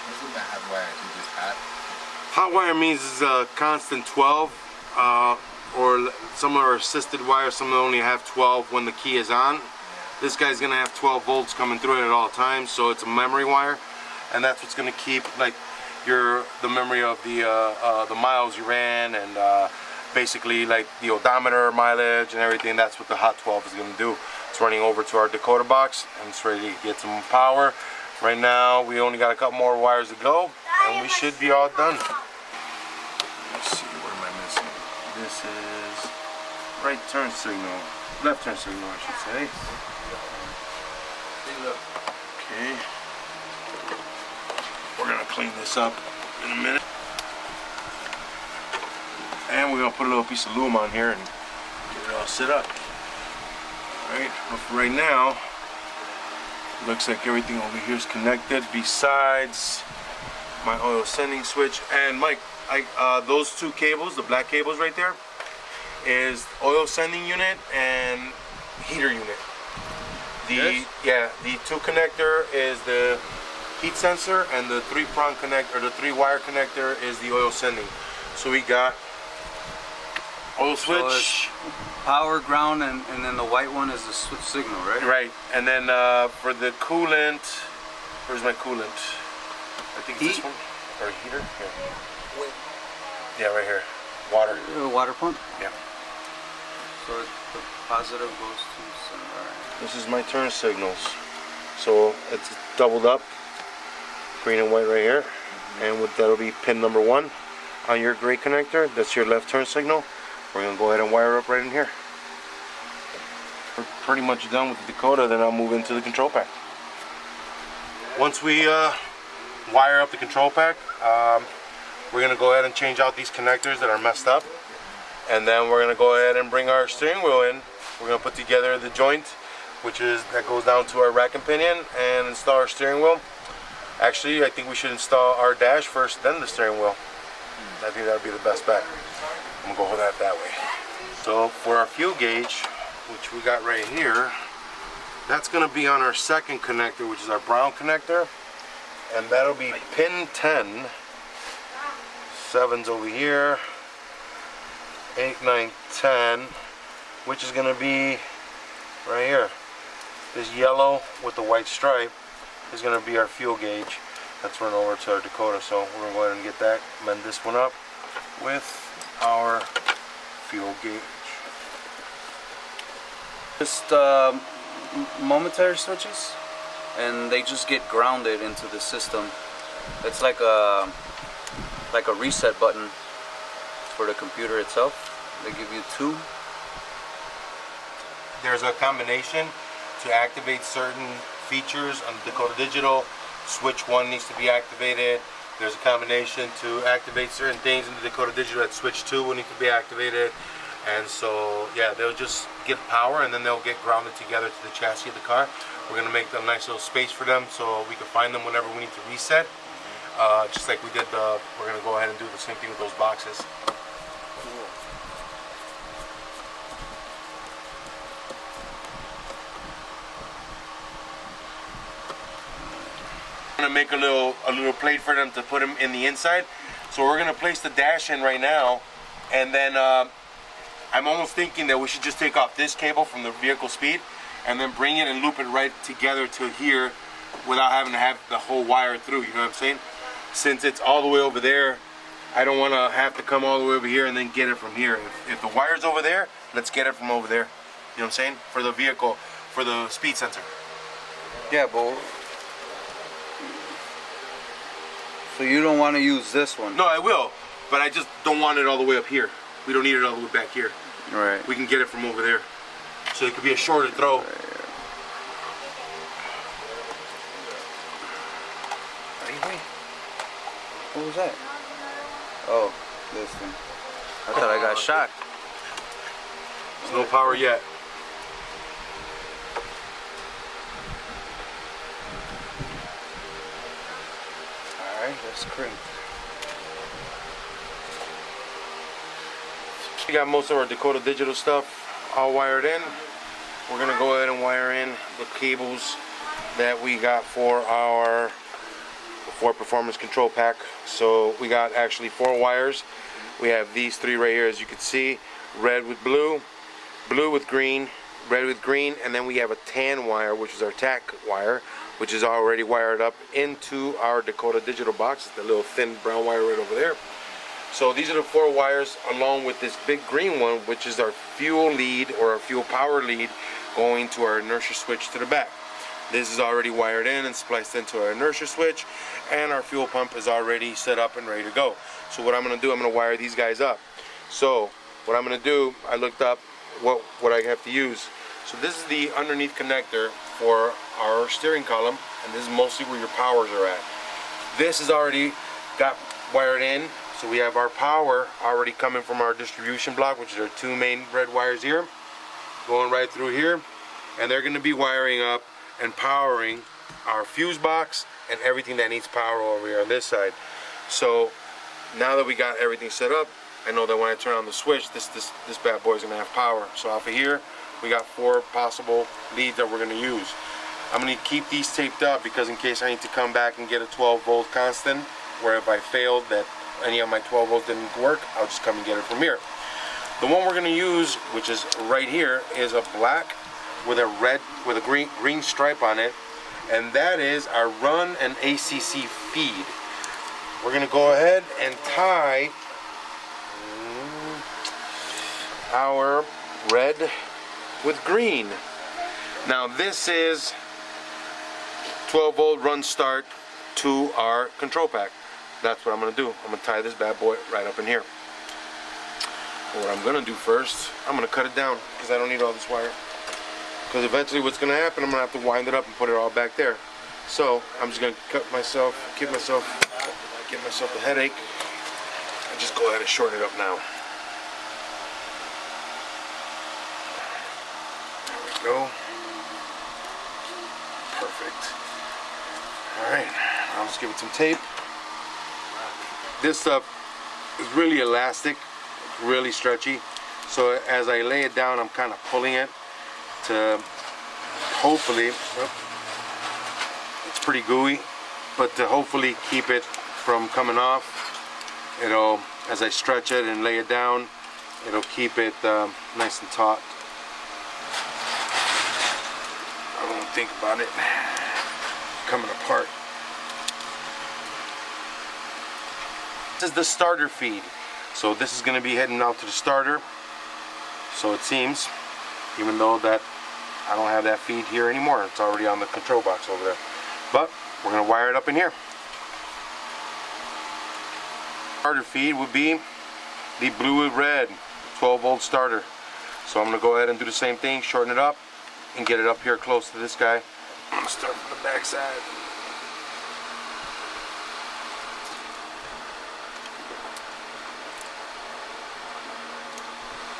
This is not hot wire, it's just hot. Hot wire means it's a constant 12, or some are assisted wire, some only have 12 when the key is on. This guy's gonna have 12 volts coming through it at all times, so it's a memory wire, and that's what's gonna keep like the memory of the miles you ran, and basically like the odometer mileage and everything. That's what the hot 12 is gonna do. It's running over to our Dakota box, and it's ready to get some power. Right now, we only got a couple more wires to go, and we should be all done. Let's see, what am I missing? This is right turn signal, left turn signal, I should say. Okay. We're gonna clean this up in a minute. And we're gonna put a little piece of loom on here and get it all set up. Alright, but for right now, looks like everything over here is connected besides my oil sending switch. And Mike, those two cables, the black cables right there, is oil sending unit and heater unit. Yes? Yeah, the two connector is the heat sensor, and the 3-prong connector, or the 3-wire connector, is the oil sending. So we got oil switch. So it's power, ground, and then the white one is the signal, right? Right, and then for the coolant, where's my coolant? I think it's this Heat? one, or heater. Here. Yeah, right here. Water. Water pump? Yeah. So the positive goes to center. All right. This is my turn signals. So it's doubled up, green and white right here, and that'll be pin number 1 on your gray connector. That's your left turn signal. We're gonna go ahead and wire up right in here. We're pretty much done with the Dakota, then I'll move into the control pack. Once we wire up the control pack, we're gonna go ahead and change out these connectors that are messed up, and then we're gonna go ahead and bring our steering wheel in. We're gonna put together the joint, that goes down to our rack and pinion, and install our steering wheel. Actually, I think we should install our dash first, then the steering wheel. I think that would be the best bet. I'm gonna go that way. So for our fuel gauge, which we got right here, that's gonna be on our second connector, which is our brown connector, and that'll be pin 10. 7's over here, 8, 9, 10, which is gonna be right here. This yellow with the white stripe is gonna be our fuel gauge. That's run over to our Dakota, so we're gonna go ahead and get that, mend this one up with our fuel gauge. Just momentary switches? and they just get grounded into the system. It's like a reset button for the computer itself. They give you two. There's a combination to activate certain features on Dakota Digital. Switch 1 needs to be activated. There's a combination to activate certain things in the Dakota Digital that switch 2 will need to be activated. And so, yeah, they'll just get power and then they'll get grounded together to the chassis of the car. We're going to make a nice little space for them so we can find them whenever we need to reset. Just like we did we're going to go ahead and do the same thing with those boxes. I'm going to make a little plate for them to put them in the inside. So we're going to place the dash in right now, and then I'm almost thinking that we should just take off this cable from the vehicle speed and then bring it and loop it right together to here without having to have the whole wire through, you know what I'm saying? Since it's all the way over there, I don't want to have to come all the way over here and then get it from here. If the wire's over there, let's get it from over there. You know what I'm saying? For the vehicle, for the speed sensor. Yeah, but so you don't want to use this one? No, I will, but I just don't want it all the way up here. We don't need it all the way back here. Right. We can get it from over there. So it could be a shorter throw. What was that? Oh, this thing. I thought I got shocked. There's no power yet. Alright, let's crank. We got most of our Dakota Digital stuff all wired in. We're gonna go ahead and wire in the cables that we got for our Ford Performance Control Pack. So we got actually 4 wires. We have these 3 right here, as you can see. Red with blue, blue with green, red with green, and then we have a tan wire, which is our tack wire, which is already wired up into our Dakota Digital box. It's the little thin brown wire right over there. So these are the 4 wires along with this big green one, which is our fuel lead or our fuel power lead going to our inertia switch to the back. This is already wired in and spliced into our inertia switch, and our fuel pump is already set up and ready to go. So what I'm going to do, I'm going to wire these guys up. So what I'm going to do, I looked up what I have to use. So this is the underneath connector for our steering column, and this is mostly where your powers are at. This is already got wired in. So we have our power already coming from our distribution block, which is our 2 main red wires here, going right through here, and they're going to be wiring up and powering our fuse box and everything that needs power over here on this side. So now that we got everything set up, I know that when I turn on the switch, this bad boy is going to have power. So off of here, we got 4 possible leads that we're going to use. I'm going to keep these taped up because in case I need to come back and get a 12-volt constant, where if I failed that any of my 12 volts didn't work, I'll just come and get it from here. The one we're going to use, which is right here, is a black with a red with a green stripe on it, and that is our run and ACC feed. We're going to go ahead and tie our red with green. Now this is 12-volt run start to our control pack. That's what I'm going to do. I'm going to tie this bad boy right up in here. And what I'm going to do first, I'm going to cut it down because I don't need all this wire. Because eventually what's going to happen, I'm going to have to wind it up and put it all back there. So I'm just going to get myself a headache and just go ahead and shorten it up now. There we go. Perfect. Alright, I'll just give it some tape. This stuff is really elastic, really stretchy. So as I lay it down, I'm kind of pulling it to hopefully, it's pretty gooey, but to hopefully keep it from coming off. It'll, as I stretch it and lay it down, it'll keep it nice and taut. I don't think about it coming apart. This is the starter feed. So this is going to be heading out to the starter. So it seems, even though that I don't have that feed here anymore. It's already on the control box over there. But we're gonna wire it up in here. Starter feed would be the blue with red 12-volt starter. So I'm gonna go ahead and do the same thing, shorten it up, and get it up here close to this guy. I'm gonna start from the back side.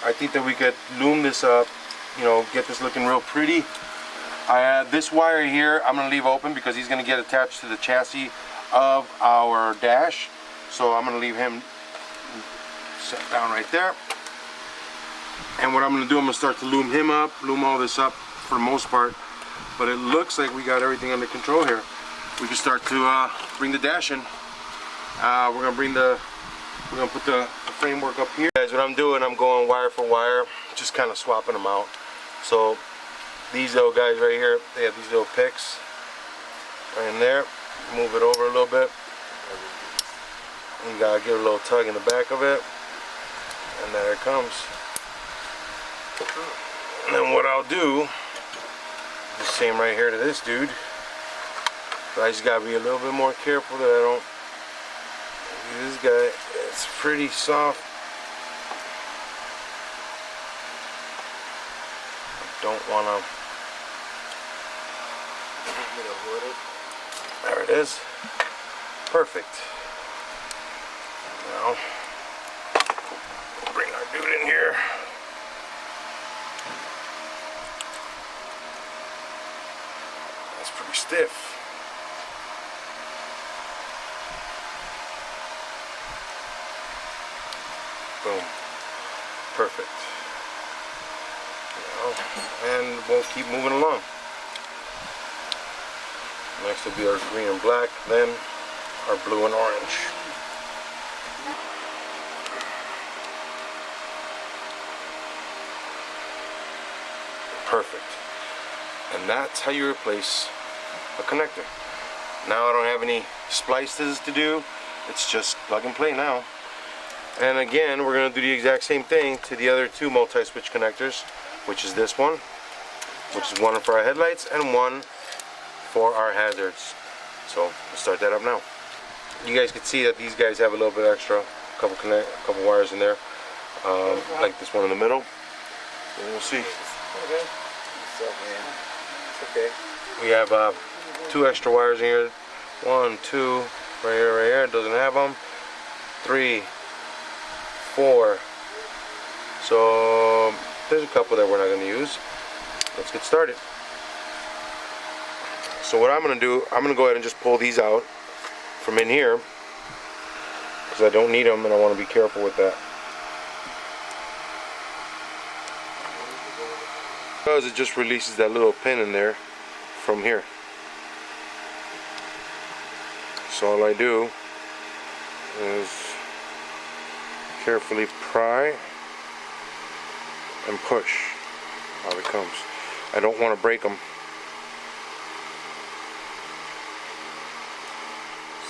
I think that we could loom this up, you know, get this looking real pretty. This wire here, I'm gonna leave open because he's gonna get attached to the chassis of our dash. So I'm gonna leave him set down right there. And what I'm gonna do, I'm gonna start to loom him up, loom all this up for the most part. But it looks like we got everything under control here. We can start to bring the dash in. We're gonna put the framework up here. Guys, what I'm doing, I'm going wire for wire, just kind of swapping them out. So these little guys right here, they have these little picks right in there. Move it over a little bit. You gotta give it a little tug in the back of it, and there it comes. And then what I'll do, the same right here to this dude. But I just gotta be a little bit more careful that I don't. This guy, it's pretty soft. I don't wanna. There it is. Perfect. Now, we'll bring our dude in here. That's pretty stiff. Boom. Perfect. And we'll keep moving along. Next will be our green and black, then our blue and orange. Perfect. And that's how you replace a connector. Now I don't have any splices to do. It's just plug and play now. And again, we're going to do the exact same thing to the other two multi-switch connectors, which is this one, which is one for our headlights and one for our hazards. So we'll start that up now. You guys can see that these guys have a little bit extra, a couple wires in there, like this one in the middle. And we'll see. Okay. What's up, man? It's okay. We have 2 extra wires in here. 1, 2, right here. It doesn't have them. 3, 4. So there's a couple that we're not going to use. Let's get started. So what I'm going to do, I'm going to go ahead and just pull these out from in here because I don't need them and I want to be careful with that. Because it just releases that little pin in there from here. So all I do is carefully pry and push. Out it comes. I don't want to break them.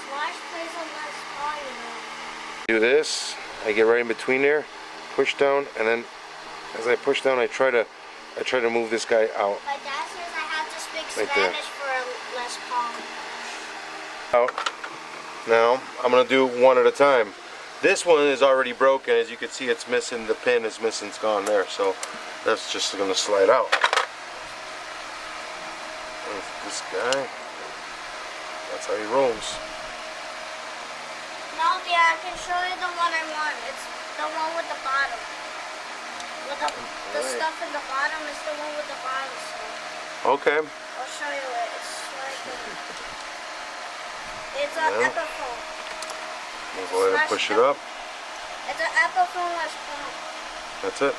Slash plays a less volume. Do this. I get right in between there, push down, and then as I push down, I try to move this guy out. My dad says I have to speak Right there. Spanish for a less palm. Out. Now I'm gonna do one at a time. This one is already broken. As you can see, it's missing. The pin is missing. It's gone there. So that's just gonna slide out. There's this guy. That's how he rolls. No, Dad, I can show you the one I want. It's the one with the bottom. With the stuff in the bottom is the one with the bottom. So Okay. I'll show you it. It's like it's an Yeah. Epiphone. We'll go ahead and push it up. It's an Epiphone less palm. That's it.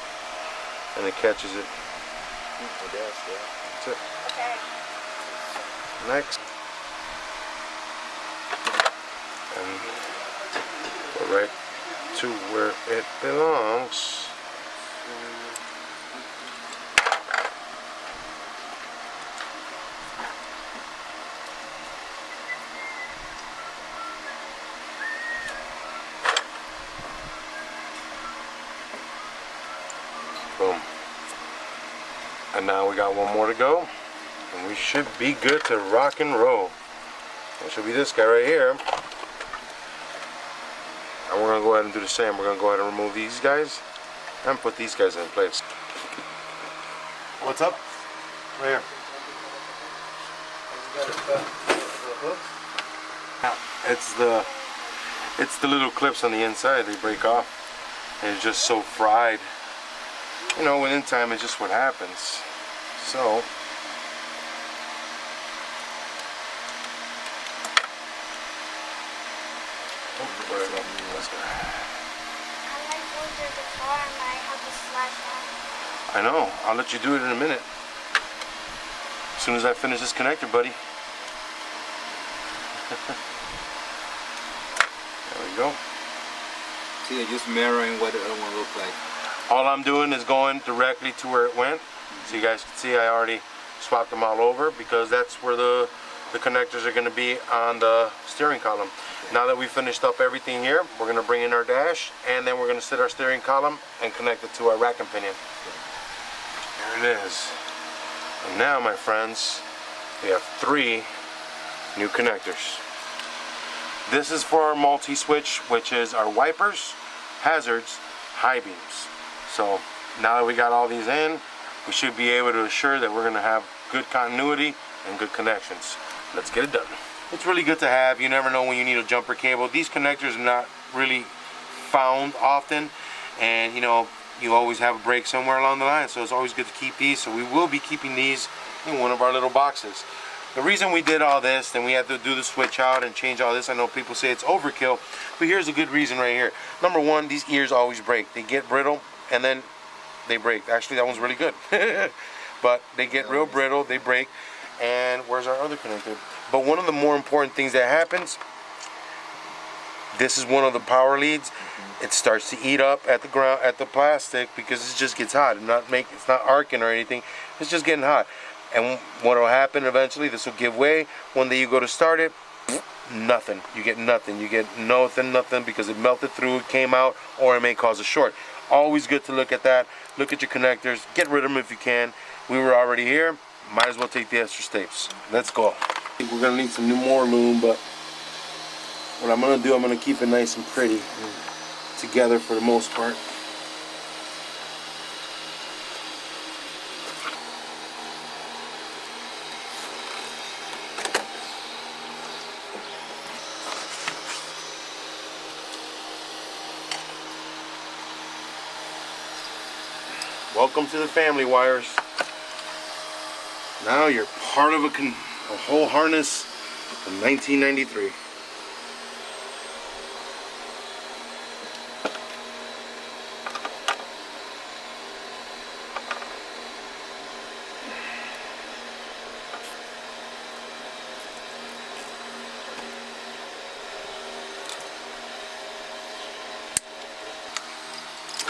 And it catches it. It does, yeah. That's it. Okay. Next. And go right to where it belongs. Boom. And now we got one more to go. And we should be good to rock and roll. It should be this guy right here. And we're gonna go ahead and do the same. We're gonna go ahead and remove these guys and put these guys in place. What's up? Right here. It's the little clips on the inside. They break off. And it's just so fried. You know, within time, it's just what happens. So. I know. I'll let you do it in a minute. As soon as I finish this connector, buddy. There we go. See, you're just mirroring what the other one looked like. All I'm doing is going directly to where it went. So you guys can see I already swapped them all over because that's where the connectors are going to be on the steering column. Now that we finished up everything here, we're going to bring in our dash and then we're going to set our steering column and connect it to our rack and pinion. There it is. And now, my friends, we have 3 new connectors. This is for our multi-switch, which is our wipers, hazards, high beams. So now that we got all these in, we should be able to assure that we're going to have good continuity and good connections. Let's get it done. It's really good to have. You never know when you need a jumper cable. These connectors are not really found often, and you know, you always have a break somewhere along the line, so it's always good to keep these. So we will be keeping these in one of our little boxes. The reason we did all this, then we had to do the switch out and change all this. I know people say it's overkill, but here's a good reason right here. Number one, these ears always break. They get brittle and then they break. Actually, that one's really good. But they get real brittle, they break. And where's our other connector? But one of the more important things that happens, this is one of the power leads. It starts to eat up at the ground, at the plastic, because it just gets hot. It's not arcing or anything. It's just getting hot. And what will happen eventually, this will give way. One day you go to start it, nothing. You get nothing. You get nothing because it melted through, it came out, or it may cause a short. Always good to look at that. Look at your connectors. Get rid of them if you can. We were already here. Might as well take the extra staples. Let's go. I think we're gonna need some more loom, but what I'm gonna do, I'm gonna keep it nice and pretty together for the most part. Welcome to the family, wires. Now you're part of a whole harness from 1993.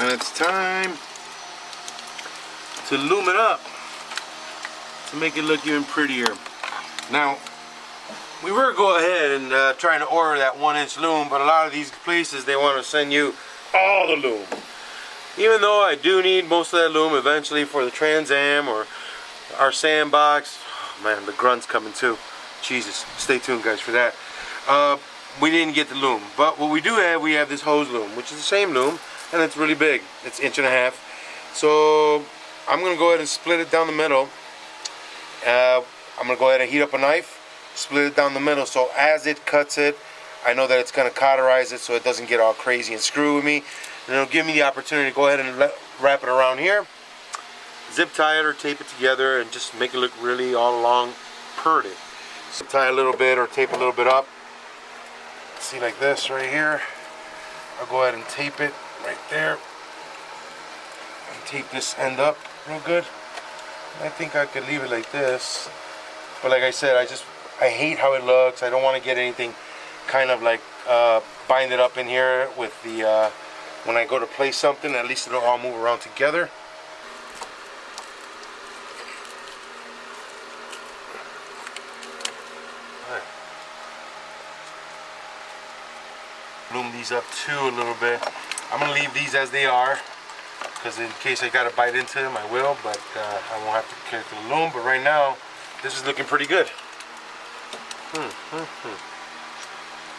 And it's time to loom it up to make it look even prettier. Now, we were go ahead and trying to order that 1-inch loom, but a lot of these places, they want to send you all the loom. Even though I do need most of that loom eventually for the Trans Am or our sandbox. Oh, man, the grunt's coming too. Jesus, stay tuned guys for that. We didn't get the loom, but what we do have, we have this hose loom, which is the same loom, and it's really big. It's 1.5 inches. So I'm gonna go ahead and split it down the middle. I'm gonna go ahead and heat up a knife, split it down the middle, so as it cuts it, I know that it's gonna cauterize it so it doesn't get all crazy and screw with me. And it'll give me the opportunity to go ahead and wrap it around here, zip tie it or tape it together, and just make it look really all along pretty. Zip tie a little bit or tape a little bit up. See, like this right here. I'll go ahead and tape it right there. And tape this end up real good. I think I could leave it like this, but like I said, I hate how it looks. I don't want to get anything kind of like bind it up in here with the when I go to place something, at least it'll all move around together. Loom these up too a little bit. I'm gonna leave these as they are because in case I gotta bite into him, I will, but I won't have to carry through the loom. But right now, this is looking pretty good.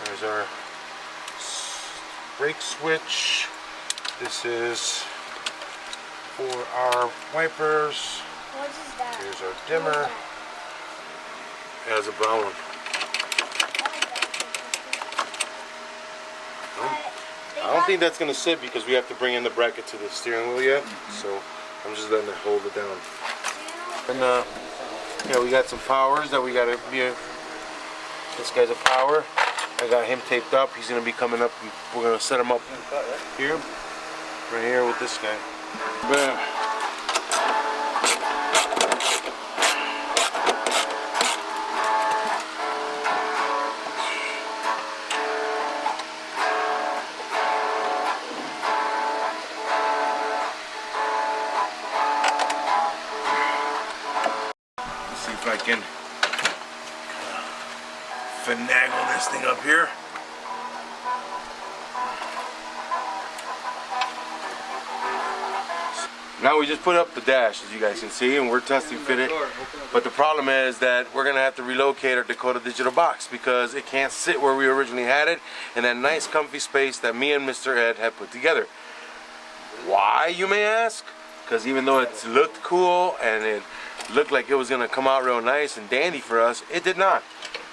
There's our brake switch. This is for our wipers. What is that? Here's our dimmer. It has a brown one. I don't think that's gonna sit because we have to bring in the bracket to the steering wheel yet. So I'm just letting it hold it down. And yeah, we got some powers that we gotta be. This guy's a power. I got him taped up. He's gonna be coming up. And we're gonna set him up here, right here with this guy. Bam. See if I can finagle this thing up here. Now we just put up the dash, as you guys can see, and we're testing fit it. But the problem is that we're gonna have to relocate our Dakota digital box because it can't sit where we originally had it in that nice comfy space that me and Mr. Ed had put together. Why, you may ask? Because even though it looked cool and it looked like it was gonna come out real nice and dandy for us, it did not.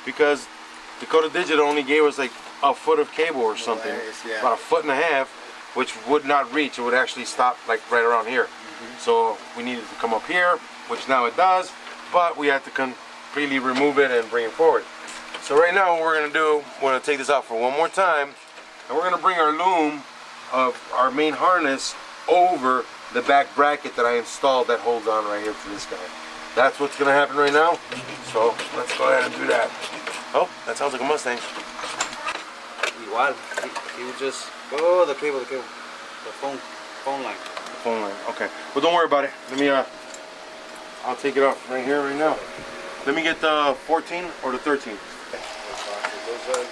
Because Dakota Digital only gave us like a foot of cable or something, about a foot and a half, which would not reach. It would actually stop like right around here. So we needed to come up here, which now it does, but we had to completely remove it and bring it forward. So right now what we're gonna do, we're gonna take this out for one more time, and we're gonna bring our loom of our main harness over the back bracket that I installed that holds on right here to this guy. That's what's gonna happen right now. So let's go ahead and do that. Oh, that sounds like a Mustang. Igual, he would just, oh, the cable, the phone line. The phone line, okay. Well, don't worry about it. Let me, I'll take it off right here, right now. Let me get the 14 or the 13. Those are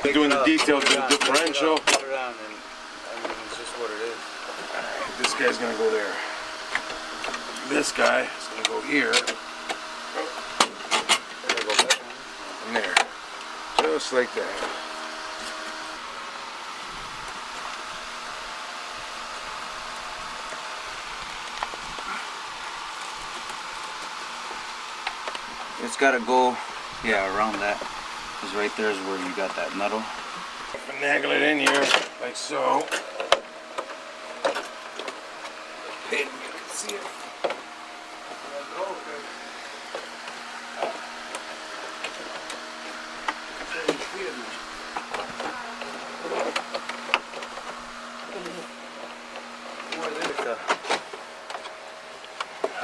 the... Doing the details of the differential. Put it on and, I mean, it's just what it is. This guy's gonna go there. This guy is gonna go here. And there. Just like that. It's gotta go, yeah, around that. Because right there is where you got that nuddle. Finagle it in here, like so. Pin, you can see it.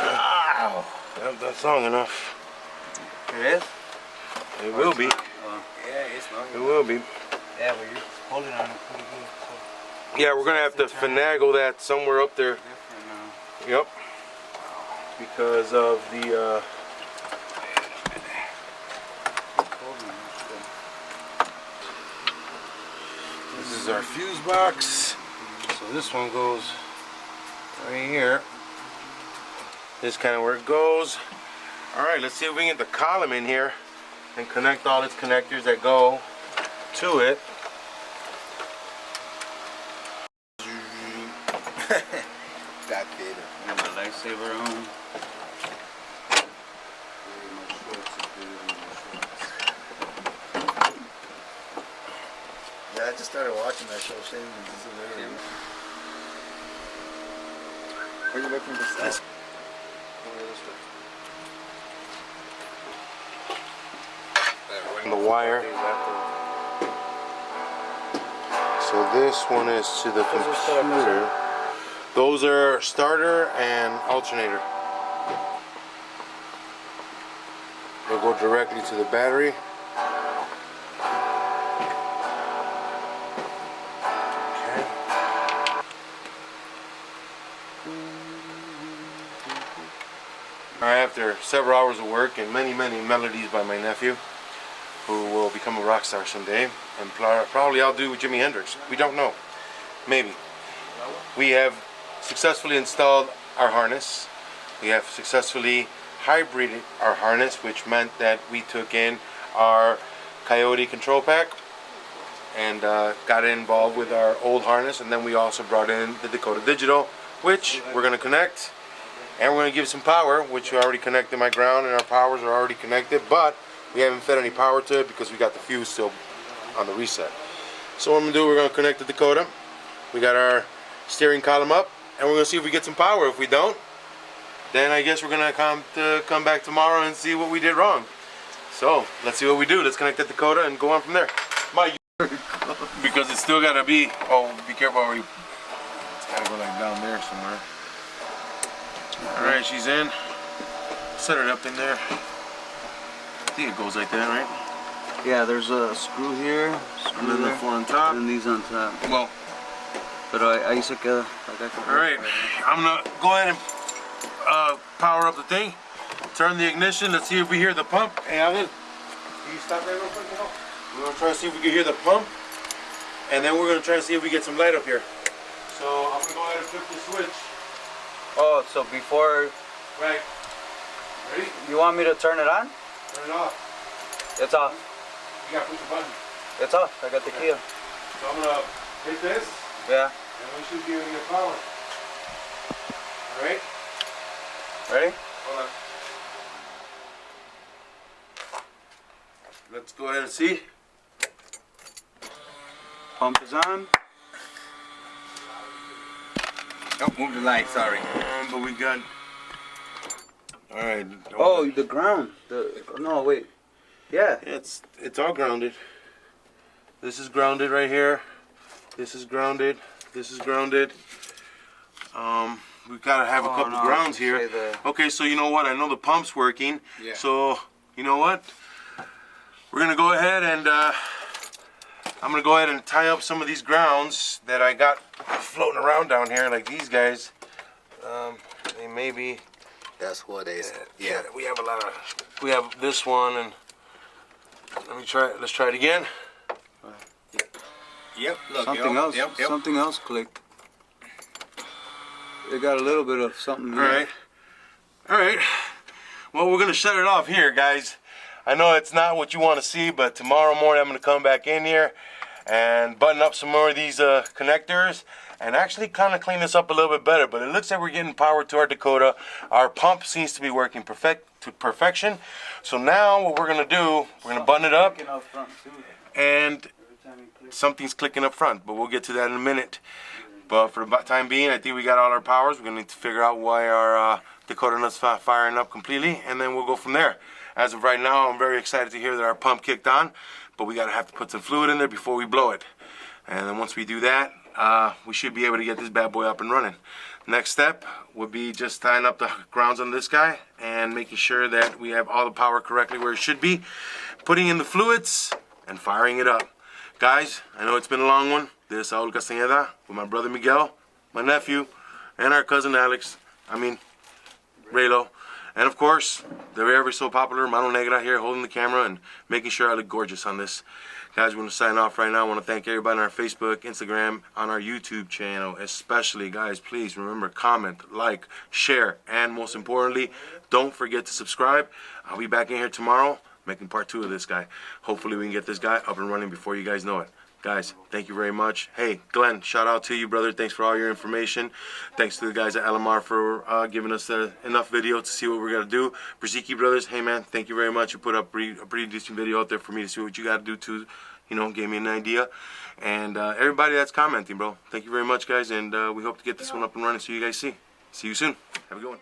Ow! That's long enough. It is? It will be. Yeah, it's not. It will be. Yeah, but you're holding on it pretty good. So. Yeah, we're gonna have to finagle that somewhere up there. Yep. Because of the this is our fuse box. So this one goes right here. This is kind of where it goes. Alright, let's see if we can get the column in here and connect all its connectors that go to it. Got Vader. Got my lightsaber on. Yeah, I just started watching that show. Shane is hilarious. Where are you looking for stuff? The wire. So this one is to the computer. Those are starter and alternator. They'll go directly to the battery. Okay. After several hours of work and many melodies by my nephew, who will become a rock star someday, and probably I'll do Jimi Hendrix. We don't know. Maybe. we have successfully installed our harness. We have successfully hybrided our harness, which meant that we took in our Coyote control pack and got involved with our old harness, and then we also brought in the Dakota Digital, which we're going to connect, and we're going to give some power, which we already connected my ground, and our powers are already connected, but we haven't fed any power to it because we got the fuse still on the reset. So what I'm going to do, we're going to connect the Dakota. We got our steering column up, and we're going to see if we get some power. If we don't, then I guess we're going to come back tomorrow and see what we did wrong. So let's see what we do. Let's connect the Dakota and go on from there. Because it's still got to be, oh, be careful where you, it's got to go like down there somewhere. Alright, she's in. Set it up in there. I think it goes like that, right? Yeah, there's a screw here, And then the four on top. and these on top. Well, Pero ahí se queda. alright, I'm gonna go ahead and power up the thing. Turn the ignition. Let's see if we hear the pump. Hey, Alvin, can you stop that real quick? We're gonna try to see if we can hear the pump, and then we're gonna try to see if we get some light up here. So I'm gonna go ahead and flip the switch. Oh, so before Right. Ready? you want me to turn it on? Turn it off. It's off. You gotta push the button. It's off. I got the key. So I'm gonna hit this, Yeah. and we should be able to get power. All right. Ready? Hold on. Let's go ahead and see. Pump is on. Don't move the light, sorry. But we got. All right. Oh, the ground. No, wait. Yeah. It's all grounded. This is grounded right here. This is grounded. This is grounded. We gotta have a couple no, grounds say here. Okay, so you know what? I know the pump's working. Yeah. So you know what? We're gonna go ahead and I'm gonna go ahead and tie up some of these grounds that I got floating around down here, like these guys. They may be. That's what it is. Yeah, we have a lot of. We have this one, and let me try. Let's try it again. Yep, look. Something else. Yep. Something else clicked. It got a little bit of something here. All right. All right. Well, we're gonna shut it off here, guys. I know it's not what you want to see, but tomorrow morning I'm gonna come back in here and button up some more of these connectors and actually kind of clean this up a little bit better. But it looks like we're getting power to our Dakota. Our pump seems to be working to perfection. So now what we're gonna do, we're gonna button it up, and something's clicking up front, but we'll get to that in a minute. But for the time being, I think we got all our powers. We're gonna need to figure out why our Dakota nut's firing up completely, and then we'll go from there. As of right now, I'm very excited to hear that our pump kicked on, but we gotta have to put some fluid in there before we blow it. And then once we do that, we should be able to get this bad boy up and running. Next step would be just tying up the grounds on this guy and making sure that we have all the power correctly where it should be, putting in the fluids, and firing it up. Guys, I know it's been a long one. This is Saul Castañeda with my brother Miguel, my nephew, and our cousin Alex. Raylo. And of course, the ever so popular Mano Negra here holding the camera and making sure I look gorgeous on this. Guys, we're going to sign off right now. I want to thank everybody on our Facebook, Instagram, on our YouTube channel. Especially, guys, please remember, comment, like, share, and most importantly, don't forget to subscribe. I'll be back in here tomorrow making part 2 of this guy. Hopefully we can get this guy up and running before you guys know it. Guys, thank you very much. Hey, Glenn, shout out to you, brother. Thanks for all your information. Thanks to the guys at LMR for giving us enough video to see what we're going to do. Brzezicki brothers, hey, man, thank you very much. You put up a pretty decent video out there for me to see what you got to do to, give me an idea. And everybody that's commenting, bro, thank you very much, guys. And we hope to get this one up and running so you guys see. See you soon. Have a good one.